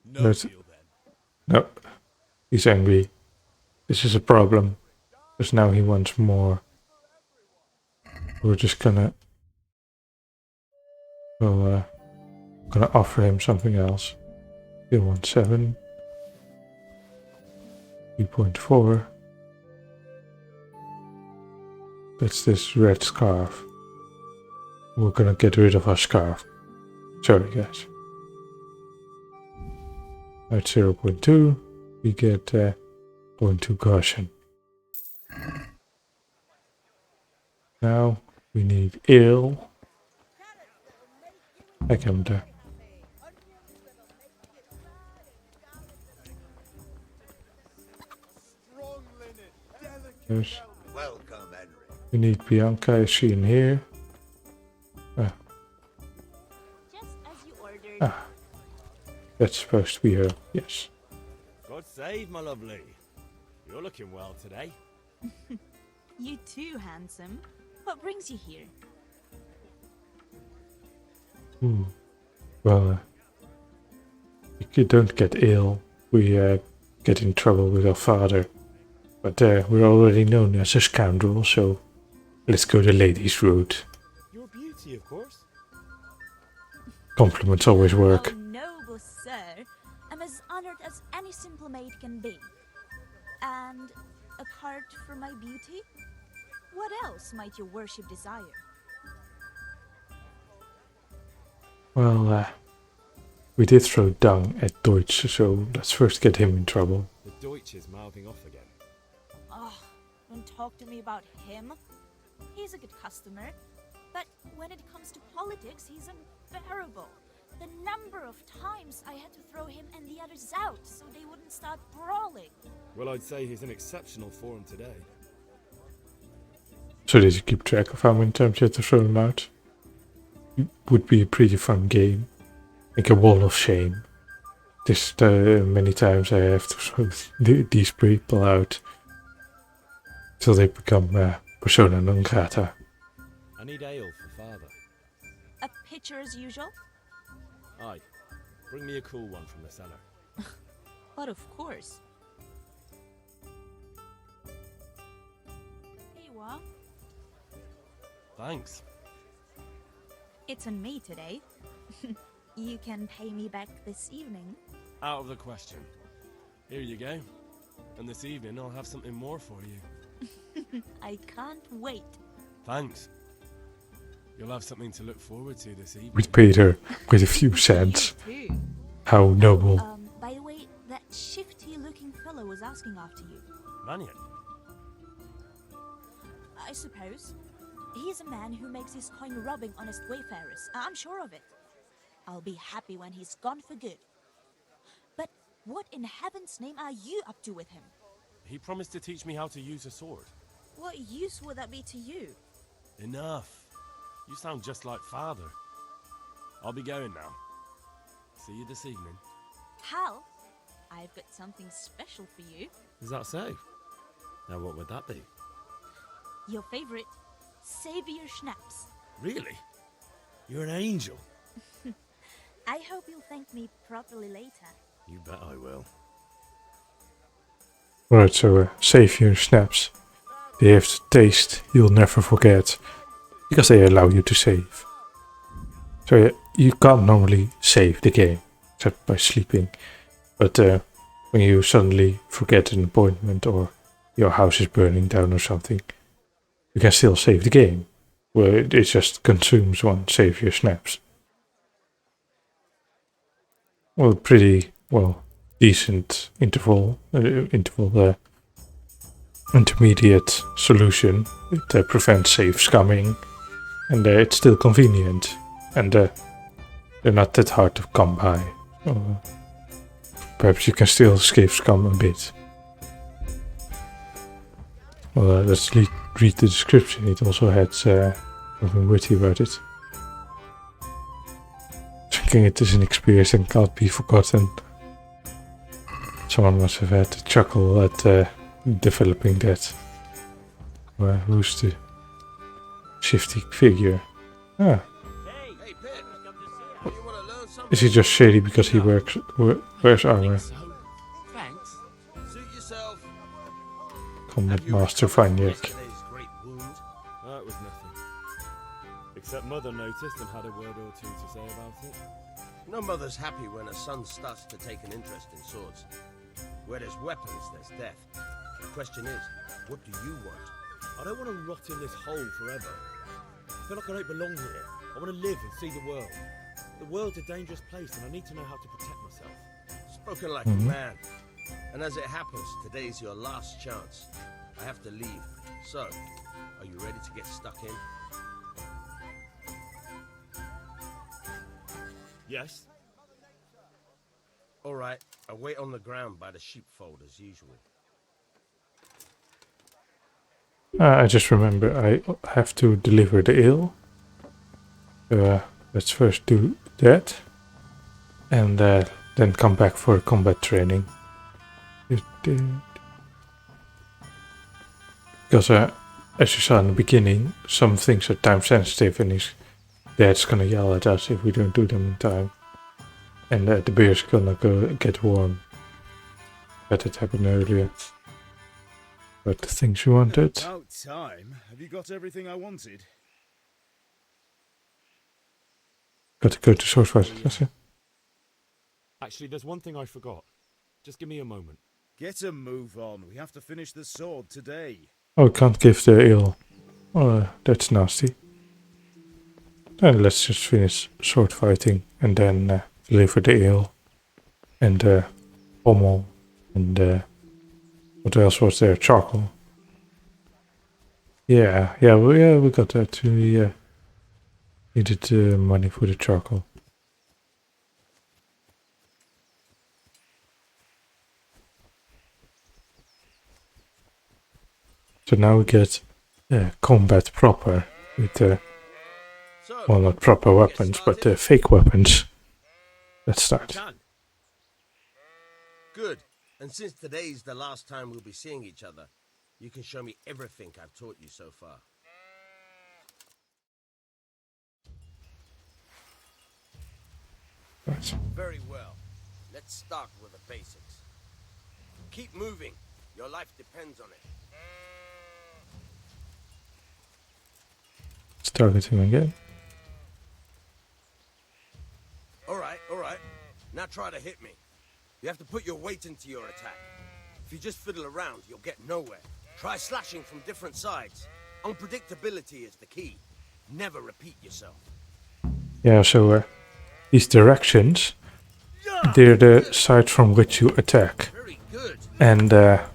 S7: No deal then.
S2: No, he's angry. This is a problem, because now he wants more. We're just gonna offer him something else. 0.17. 3.4. That's this red scarf. We're gonna get rid of our scarf. Sorry guys. At 0.2 we get 0.2 caution. Now we need ale. I come there. Yes.
S1: Welcome, Henry.
S2: We need Bianca, is she in here? That's supposed to be her, yes.
S6: God save, my lovely. You're looking well today.
S16: You too, handsome. What brings you here?
S2: Well, if you don't get ill, we get in trouble with our father. But we're already known as a scoundrel, so let's go the ladies' route.
S6: Your beauty, of course.
S2: Compliments always work.
S16: Oh, noble sir. I'm as honored as any simple maid can be. And apart from my beauty, what else might your worship desire?
S2: Well, we did throw dung at Deutsch, so let's first get him in trouble.
S6: The Deutsch is mouthing off again.
S16: Oh, don't talk to me about him. He's a good customer, but when it comes to politics, he's unbearable. The number of times I had to throw him and the others out so they wouldn't start brawling.
S6: Well, I'd say he's in exceptional form today.
S2: So did you keep track of how many times you had to throw them out? It would be a pretty fun game. Like a wall of shame. Just many times I have to throw these people out till they become persona non grata.
S6: I need ale for father.
S16: A pitcher as usual?
S6: Aye. Bring me a cool one from the cellar.
S16: But of course. Here you are.
S6: Thanks.
S16: It's on me today. You can pay me back this evening.
S6: Out of the question. Here you go. And this evening I'll have something more for you.
S16: I can't wait.
S6: Thanks. You'll have something to look forward to this evening.
S2: We paid her with a few cents. How noble.
S16: By the way, that shifty-looking fellow was asking after you.
S6: Mannion?
S16: I suppose. He's a man who makes his coin robbing honest wayfarers. I'm sure of it. I'll be happy when he's gone for good. But what in heaven's name are you up to with him?
S6: He promised to teach me how to use a sword.
S16: What use would that be to you?
S6: Enough. You sound just like father. I'll be going now. See you this evening.
S16: Hal, I've got something special for you.
S6: Is that so? Now what would that be?
S16: Your favorite, Savior Schnapps.
S6: Really? You're an angel.
S16: I hope you'll thank me properly later.
S6: You bet I will.
S2: Right, so Savior Snaps. They have the taste you'll never forget. Because they allow you to save. So you can't normally save the game. Except by sleeping. But when you suddenly forget an appointment or your house is burning down or something, you can still save the game. Well, it just consumes one Savior Snaps. Well, pretty, decent intermediate solution. It prevents save scumming, and it's still convenient, and they're not that hard to come by. Perhaps you can still save scum a bit. Well, let's read the description. It also had something witty about it. Drinking it is an experience and can't be forgotten. Someone must have had to chuckle at developing that. Well, who's the shifty figure? Ah. Is he just shady because he wears armor?
S10: Thanks. Suit yourself.
S2: Combat Master Vaniac.
S6: That was nothing.
S5: Except Mother noticed and had a word or two to say about it.
S17: No mother's happy when a son starts to take an interest in swords. Where there's weapons, there's death. The question is, what do you want?
S5: I don't want to rot in this hole forever. I feel like I don't belong here. I want to live and see the world. The world's a dangerous place and I need to know how to protect myself.
S17: Spoken like a man. And as it happens, today's your last chance. I have to leave. So, are you ready to get stuck in?
S5: Yes.
S17: All right, I'll wait on the ground by the sheepfold as usual.
S2: I just remember I have to deliver the ale. Let's first do that. And then come back for combat training. Because as you saw in the beginning, some things are time sensitive and his dad's gonna yell at us if we don't do them in time. And the beer's gonna go get warm. That had happened earlier. But the things you wanted.
S5: About time. Have you got everything I wanted?
S2: Got to go to Swordfight. That's it.
S6: Actually, there's one thing I forgot. Just give me a moment.
S5: Get a move on. We have to finish the sword today.
S2: Oh, can't give the ale. Oh, that's nasty. Then let's just finish sword fighting and then deliver the ale. And pommel. And what else was there? Charcoal. Yeah, we got that too. Yeah. Needed money for the charcoal. So now we get combat proper with well, not proper weapons, but fake weapons. Let's start.
S17: Good. And since today's the last time we'll be seeing each other, you can show me everything I've taught you so far.
S2: Right.
S17: Very well. Let's start with the basics. Keep moving. Your life depends on it.
S2: Let's target him again.
S17: All right. Now try to hit me. You have to put your weight into your attack. If you just fiddle around, you'll get nowhere. Try slashing from different sides. Unpredictability is the key. Never repeat yourself.
S2: Yeah, so these directions, they're the side from which you attack. And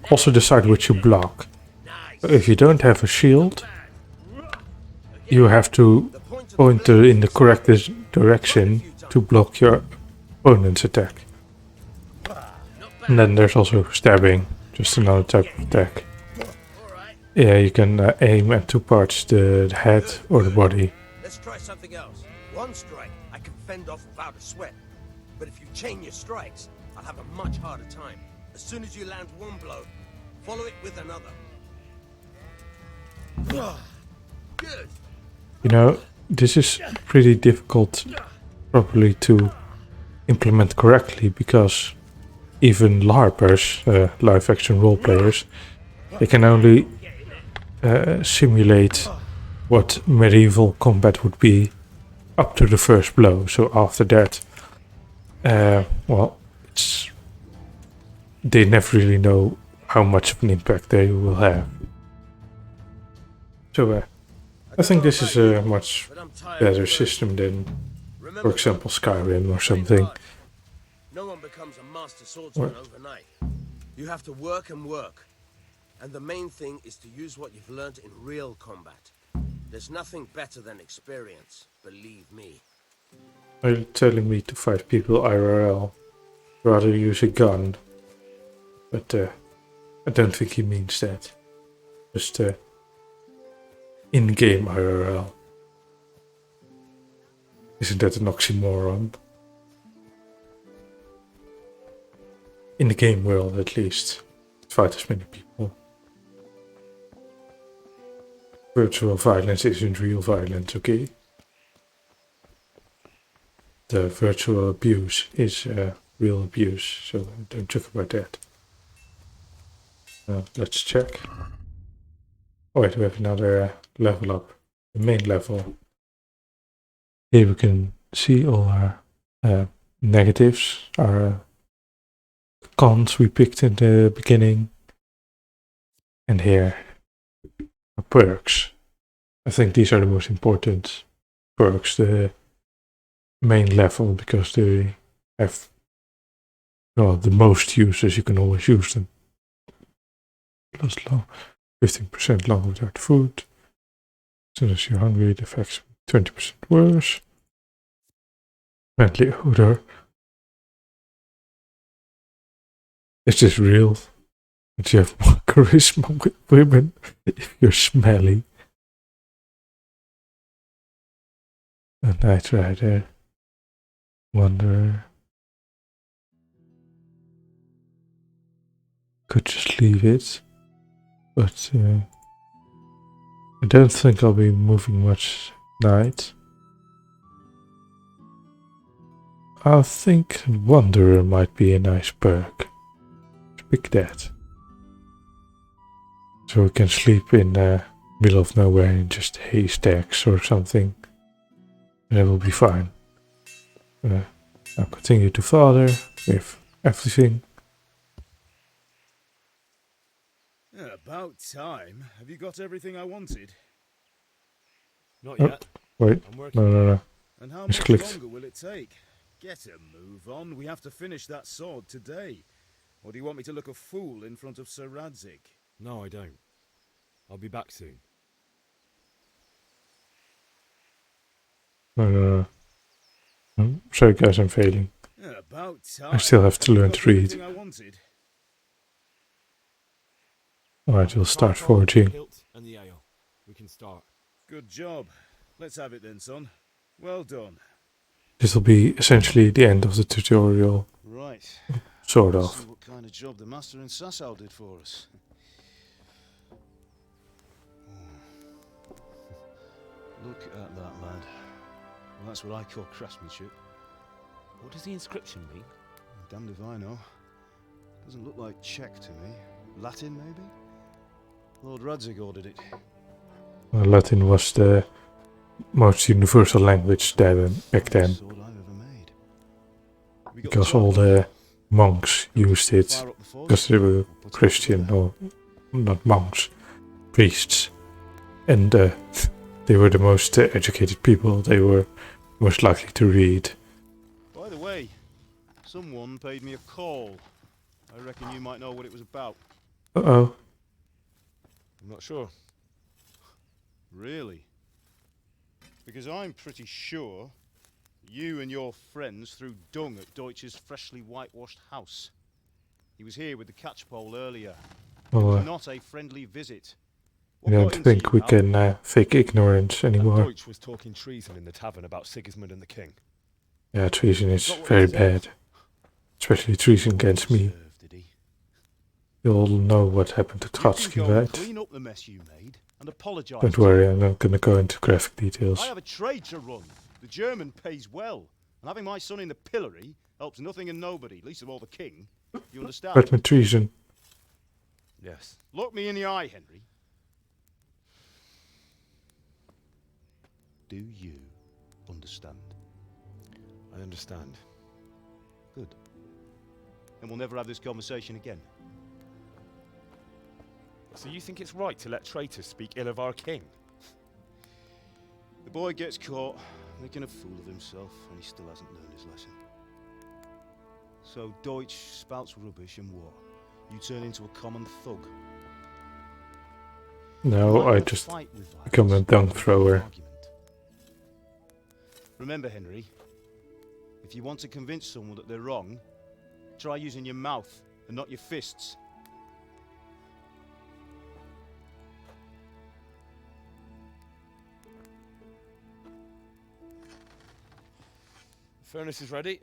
S2: also the side which you block. So if you don't have a shield, you have to point in the correct direction to block your opponent's attack. And then there's also stabbing, just another type of attack. Yeah, you can aim at two parts, the head or the body.
S17: Let's try something else. One strike, I can fend off without a sweat. But if you chain your strikes, I'll have a much harder time. As soon as you land one blow, follow it with another. Good.
S2: You know, this is pretty difficult properly to implement correctly because even LARPers, live action role players, they can only simulate what medieval combat would be up to the first blow. So after that, well, they never really know how much of an impact they will have. So I think this is a much better system than, for example, Skyrim or something.
S17: No one becomes a master swordsman overnight. You have to work and work. And the main thing is to use what you've learned in real combat. There's nothing better than experience, believe me.
S2: Are you telling me to fight people IRL? Rather use a gun. But I don't think he means that. Just in-game IRL. Isn't that an oxymoron? In the game world, at least. Fight as many people. Virtual violence isn't real violence, okay? The virtual abuse is real abuse, so don't joke about that. Let's check. Oh wait, we have another level up. The main level. Here we can see all our negatives, our cons we picked in the beginning. And here are perks. I think these are the most important perks, the main level, because they have the most uses. You can always use them. Plus 15% longer without food. As soon as you're hungry, it affects 20% worse. Friendly odor. Is this real? That you have more charisma with women if you're smelly? A night rider. Wanderer. Could just leave it. But I don't think I'll be moving much night. I think Wanderer might be a nice perk. Let's pick that. So we can sleep in the middle of nowhere in just haystacks or something. And it will be fine. I'll continue to father with everything.
S5: Yeah, about time. Have you got everything I wanted?
S7: Not
S2: Oh,
S7: yet.
S2: wait.
S7: I'm working.
S2: No.
S5: And how
S2: It's
S5: much
S2: clicked.
S5: longer will it take? Get a move on. We have to finish that sword today. Or do you want me to look a fool in front of Sir Radzik?
S7: No, I don't. I'll be back soon.
S2: No. Sorry guys, I'm failing.
S5: Yeah, about time.
S2: I still have to learn to read.
S5: I wanted.
S2: Alright, we'll start foraging.
S7: And the ale. We can start.
S5: Good job. Let's have it then, son. Well done.
S2: This will be essentially the end of the tutorial.
S5: Right.
S2: Sort
S5: Let's
S2: of.
S5: see what kind of job the master in Sasau did for us. Look at that, lad. Well, that's what I call craftsmanship.
S8: What does the inscription mean?
S5: Damned if I know. Doesn't look like Czech to me. Latin, maybe? Lord Radzik ordered it.
S2: Latin was the most universal language back then. Because all the monks used it. Because they were Christian, or not monks, priests. And they were the most educated people. They were most likely to read.
S5: By the way, someone paid me a call. I reckon you might know what it was about.
S2: Uh-oh.
S5: I'm not sure. Really? Because I'm pretty sure you and your friends threw dung at Deutsch's freshly whitewashed house. He was here with the catchpole earlier. It was not a friendly visit.
S2: I don't think we can fake ignorance anymore.
S7: Deutsch was talking treason in the tavern about Sigismund and the king.
S2: Yeah, treason is very bad. Especially treason against me. You all know what happened to Trotsky, right?
S5: Clean up the mess you made and apologize.
S2: Don't worry, I'm not gonna go into graphic details.
S5: I have a trade to run. The German pays well. And having my son in the pillory helps nothing and nobody, least of all the king. You understand?
S2: But with treason.
S7: Yes.
S5: Look me in the eye, Henry. Do you understand?
S7: I understand.
S5: Good. Then we'll never have this conversation again.
S7: So you think it's right to let traitors speak ill of our king?
S5: The boy gets caught, making a fool of himself, and he still hasn't learned his lesson. So Deutsch spouts rubbish, and what? You turn into a common thug.
S2: No, I just become a dung thrower.
S5: Remember, Henry, if you want to convince someone that they're wrong, try using your mouth and not your fists.
S7: The furnace is ready.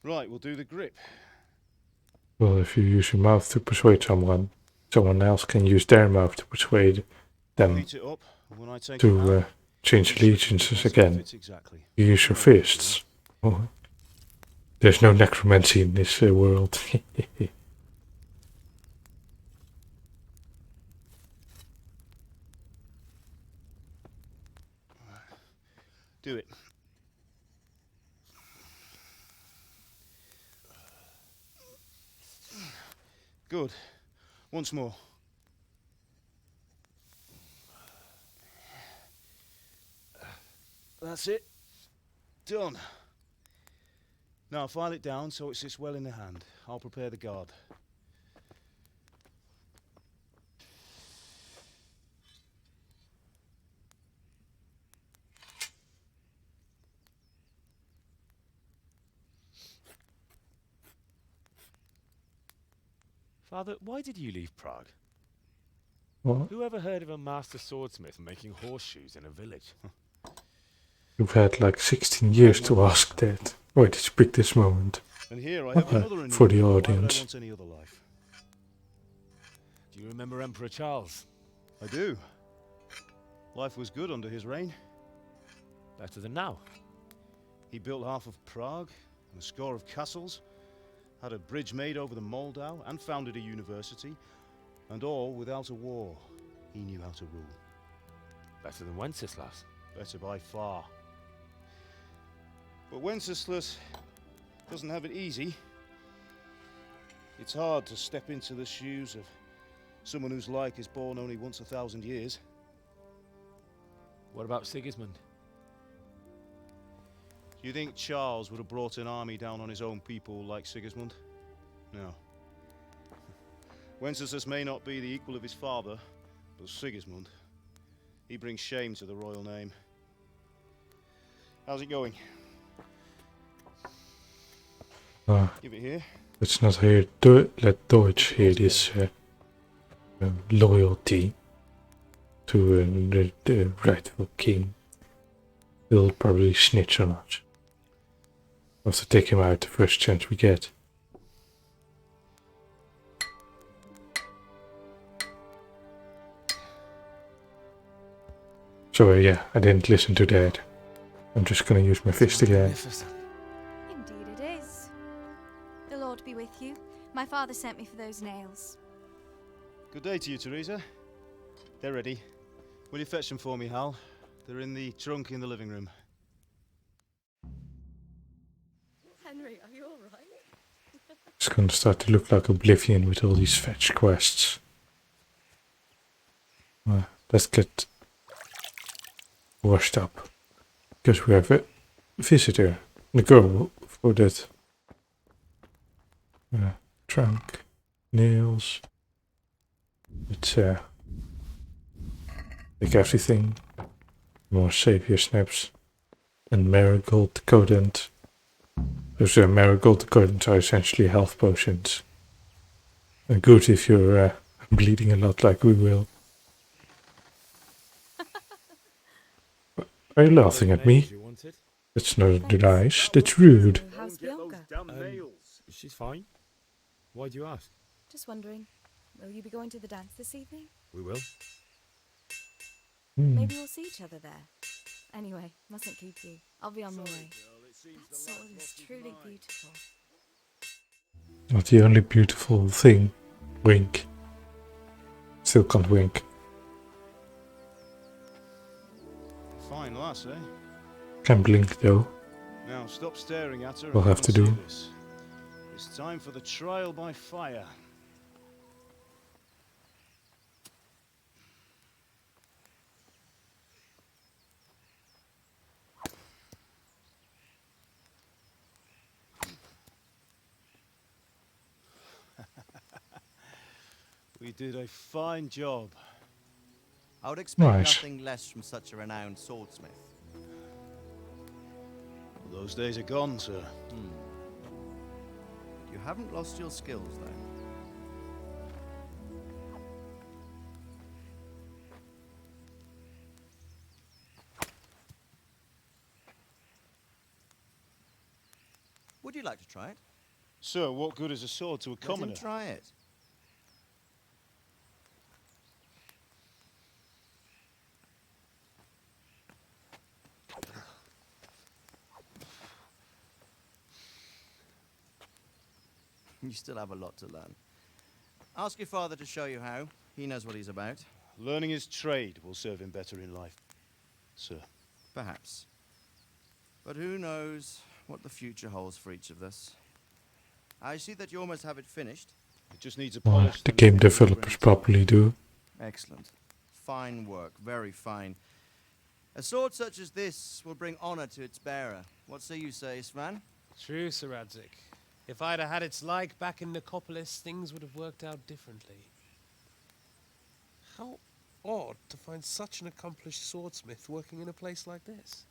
S5: Right, we'll do the grip.
S2: Well, if you use your mouth to persuade someone, someone else can use their mouth to persuade them to change allegiances again. You use your fists. Oh, there's no necromancy in this world.
S5: Do it. Good. Once more. That's it. Done. Now file it down so it sits well in the hand. I'll prepare the guard.
S6: Father, why did you leave Prague?
S2: What?
S6: Who ever heard of a master swordsmith making horseshoes in a village?
S2: You've had like 16 years to ask that. Wait, it's pick this moment.
S5: And here I have another
S2: for the
S5: Why would I
S2: audience.
S5: want any other life?
S6: Do you remember Emperor Charles?
S5: I do. Life was good under his reign.
S6: Better than now.
S5: He built half of Prague and a score of castles, had a bridge made over the Moldau, and founded a university, and all without a war. He knew how to rule.
S6: Better than Wenceslas.
S5: Better by far. But Wenceslas doesn't have it easy. It's hard to step into the shoes of someone whose like is born only once 1,000 years.
S6: What about Sigismund?
S5: Do you think Charles would have brought an army down on his own people like Sigismund? No. Wenceslas may not be the equal of his father, but Sigismund, he brings shame to the royal name. How's it going? Give it here.
S2: Let's not hear let Deutsch hear this loyalty to the rightful king. He'll probably snitch on us. We'll have to take him out the first chance we get. So yeah, I didn't listen to that. I'm just gonna use my fist again.
S18: Indeed it is. The Lord be with you. My father sent me for those nails.
S5: Good day to you, Teresa. They're ready. Will you fetch them for me, Hal? They're in the trunk in the living room.
S3: Henry, are you alright?
S2: It's gonna start to look like Oblivion with all these fetch quests. Let's get washed up. Because we have a visitor. The girl for that. Trunk. Nails. Let's take everything. More savior snaps. And marigold decodant. Those marigold decodants are essentially health potions. And good if you're bleeding a lot like we will. Are you laughing at me? That's not nice. That's rude.
S18: How's Bianca?
S6: She's fine. Why do you ask?
S18: Just wondering, will you be going to the dance this evening?
S6: We will.
S18: Maybe we'll see each other there. Anyway, mustn't keep you. I'll be on my way. That sword is truly beautiful.
S2: Not the only beautiful thing. Wink. Still can't wink.
S5: Fine lass, eh?
S2: Can't blink though.
S5: Now stop staring at her.
S2: We'll
S5: and
S2: have to do.
S5: consider this. It's time for the trial by fire. We did a fine job.
S8: I would expect
S2: Right.
S8: nothing less from such a renowned swordsmith.
S5: Well, those days are gone, sir.
S8: You haven't lost your skills, though. Would you like to try it?
S5: Sir, what good is a sword to a
S8: Let
S5: commoner?
S8: him try it. You still have a lot to learn. Ask your father to show you how. He knows what he's about.
S5: Learning his trade will serve him better in life, sir.
S8: Perhaps. But who knows what the future holds for each of us. I see that you almost have it finished.
S5: It just needs a
S2: Well,
S5: polish.
S2: the game developers probably do.
S8: Excellent. Fine work, very fine. A sword such as this will bring honor to its bearer. What say you, Svan?
S14: True, Sir Radzik. If I'd have had its like back in Nicopolis, things would have worked out differently. How odd to find such an accomplished swordsmith working in a place like this.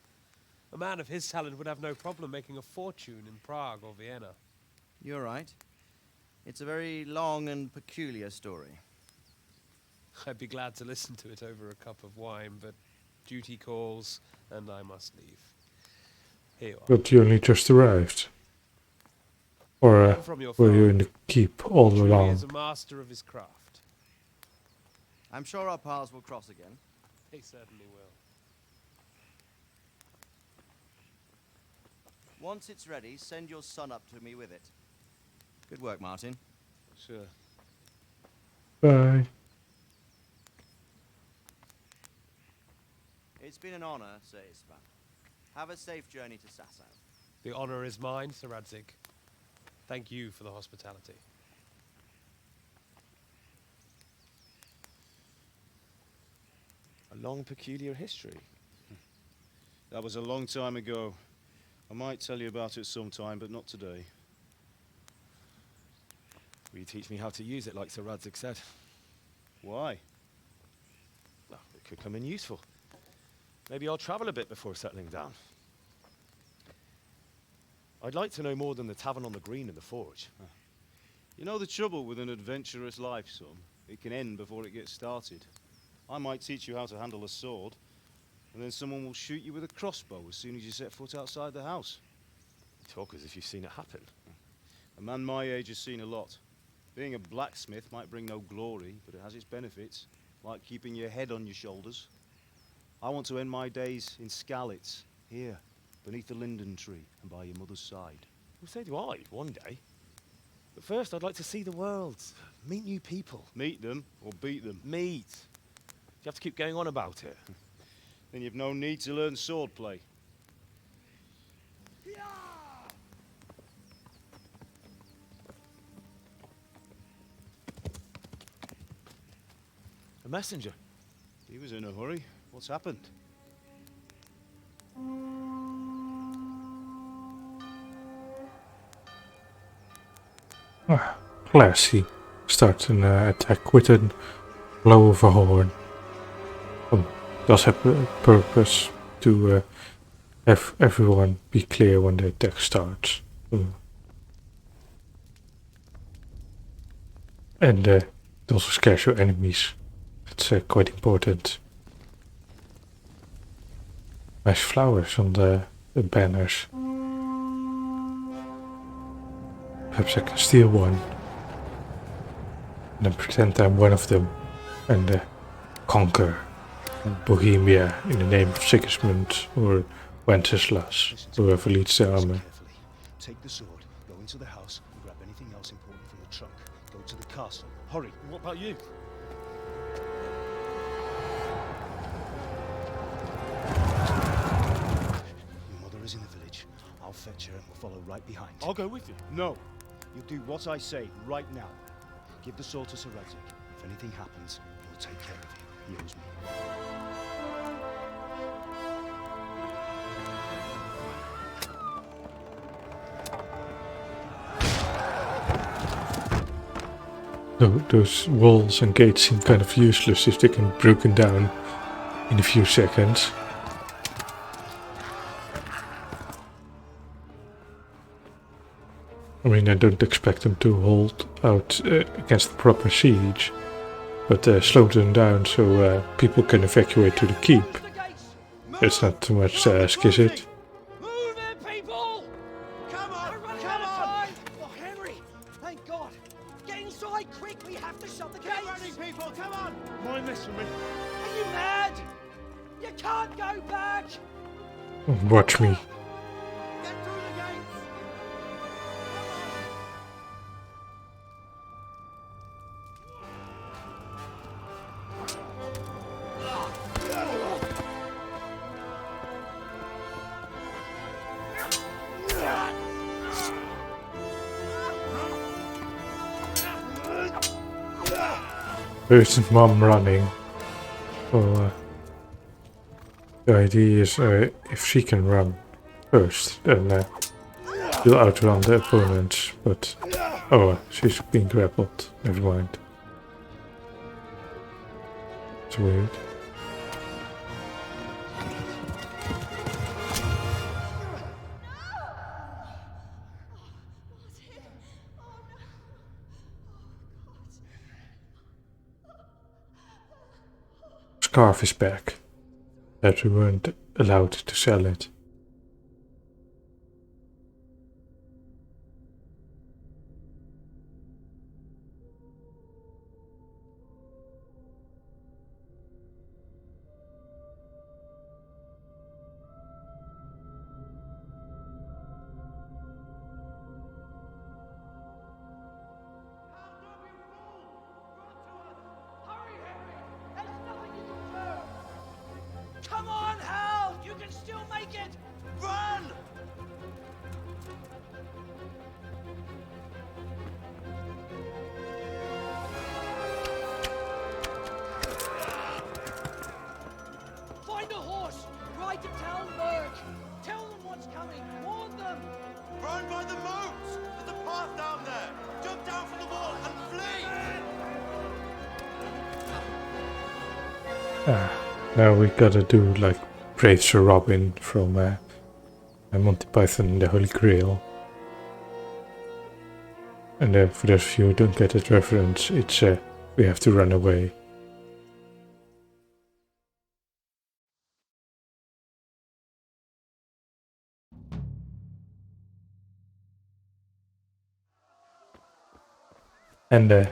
S14: A man of his talent would have no problem making a fortune in Prague or Vienna.
S8: You're right. It's a very long and peculiar story.
S14: I'd be glad to listen to it over a cup of wine, but duty calls, and I must leave. Here you are.
S2: But you only just arrived. Or were you in the keep all
S14: Truly
S2: along?
S14: is a master of his craft.
S8: I'm sure our paths will cross again.
S14: They certainly will.
S8: Once it's ready, send your son up to me with it. Good work, Martin.
S14: Sure.
S2: Bye.
S8: It's been an honor, Sir Isvan. Have a safe journey to Sasau.
S14: The honor is mine, Sir Radzik. Thank you for the hospitality.
S5: A long, peculiar history. That was a long time ago. I might tell you about it sometime, but not today.
S6: Will you teach me how to use it like Sir Radzik said?
S5: Why?
S6: Well, it could come in useful. Maybe I'll travel a bit before settling down. I'd like to know more than the tavern on the green and the forge.
S5: You know the trouble with an adventurous life, son? It can end before it gets started. I might teach you how to handle a sword, and then someone will shoot you with a crossbow as soon as you set foot outside the house.
S6: You talk as if you've seen it happen.
S5: A man my age has seen a lot. Being a blacksmith might bring no glory, but it has its benefits, like keeping your head on your shoulders. I want to end my days in Skalitz, here, beneath the linden tree and by your mother's side.
S6: Well, so do I, one day. But first, I'd like to see the world, meet new people.
S5: Meet them or beat them?
S6: Meet. You have to keep going on about it.
S5: Then you've no need to learn swordplay.
S6: A messenger.
S5: He was in a hurry. What's happened?
S2: Classy. Start an attack with a blow of a horn. Does have a purpose to have everyone be clear when the attack starts. And it also scares your enemies. It's quite important. Nice flowers on the banners. Perhaps I can steal one. And then pretend I'm one of them. And conquer Bohemia in the name of Sigismund or Wenceslas, whoever leads the army.
S5: Take the sword, go into the house, and grab anything else important from the trunk. Go to the castle. Hurry.
S6: What about you?
S5: Your mother is in the village. I'll fetch her and we'll follow right behind.
S6: I'll go with you.
S5: No. You do what I say right now. Give the sword to Sir Radzik. If anything happens, he'll take care of you. He owes me.
S2: Those walls and gates seem kind of useless if they can be broken down in a few seconds. I mean, I don't expect them to hold out against the proper siege, but slow them down so people can evacuate to the keep. It's not too much to ask, is it?
S17: Move it, people! Come on, come on! Oh, Henry, thank God. Get inside, quick, we have to shut the gates! Get running, people, come on!
S6: Mind this for me.
S17: Are you mad? You can't go back!
S2: Watch me.
S17: Get through the gates!
S2: There's his mom running. Well, the idea is if she can run first, then she'll outrun the opponents. But oh, she's being grappled. Never mind. It's weird. Scarf is back. That we weren't allowed to sell it.
S9: Come on, Hal! You can still make it! Run! Find a horse! Ride to Talmberg! Tell them what's coming! Warn them!
S19: Run by the moat! There's a path down there! Jump down from the wall and flee!
S2: Now we gotta do like Brave Sir Robin from Monty Python and the Holy Grail. And for those of you who don't get that reference, it's we have to run away. And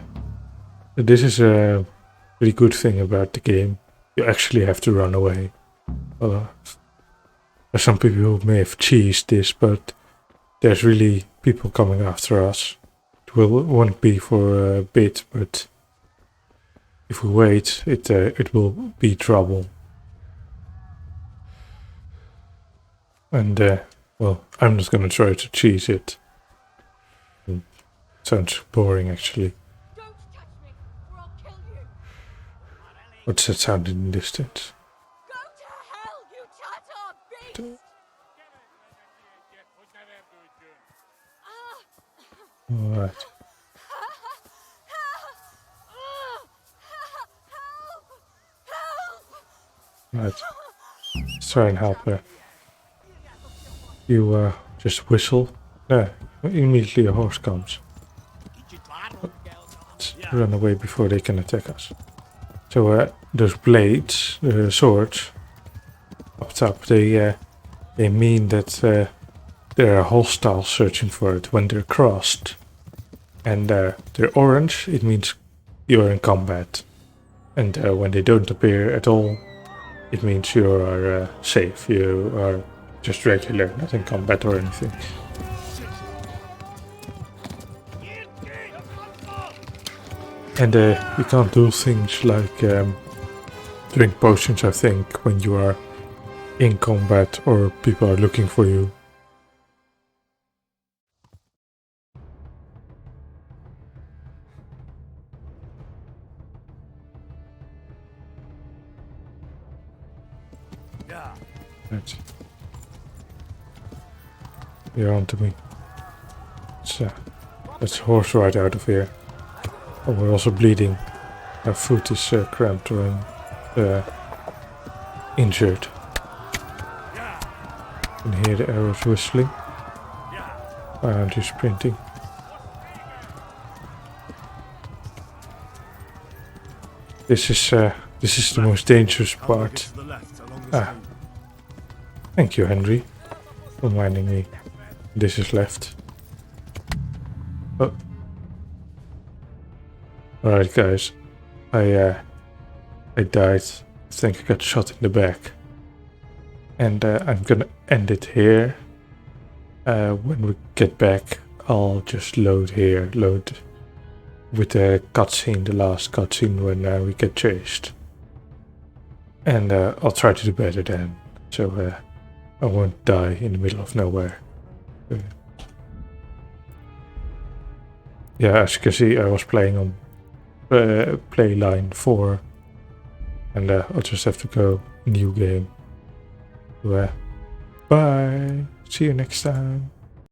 S2: this is a really good thing about the game. You actually have to run away. Some people who may have cheesed this, but there's really people coming after us. It won't be for a bit, but if we wait, it will be trouble. And well, I'm not gonna try to cheese it. It sounds boring, actually. What's that sound in the distance? Alright. Right. Let's try and help her. You just whistle. Yeah, immediately a horse comes. Let's run away before they can attack us. So those blades, the swords, up top, they mean that there are hostiles searching for it when they're crossed. And they're orange, it means you're in combat. And when they don't appear at all, it means you are safe. You are just regular, not in combat or anything. And you can't do things like drink potions, I think, when you are in combat or people are looking for you. Right. You're on to me. Let's horse ride out of here. Oh, we're also bleeding. Our foot is cramped or injured. You can hear the arrows whistling. Why aren't you sprinting? This is the most dangerous part. Thank you, Henry, for reminding me. This is left. Oh. Alright, guys. I died. I think I got shot in the back. And I'm gonna end it here. When we get back, I'll just load here. Load with the cutscene, the last cutscene when we get chased. And I'll try to do better then. So I won't die in the middle of nowhere. Yeah, as you can see, I was playing on play line 4. And I'll just have to go new game. So, bye. See you next time.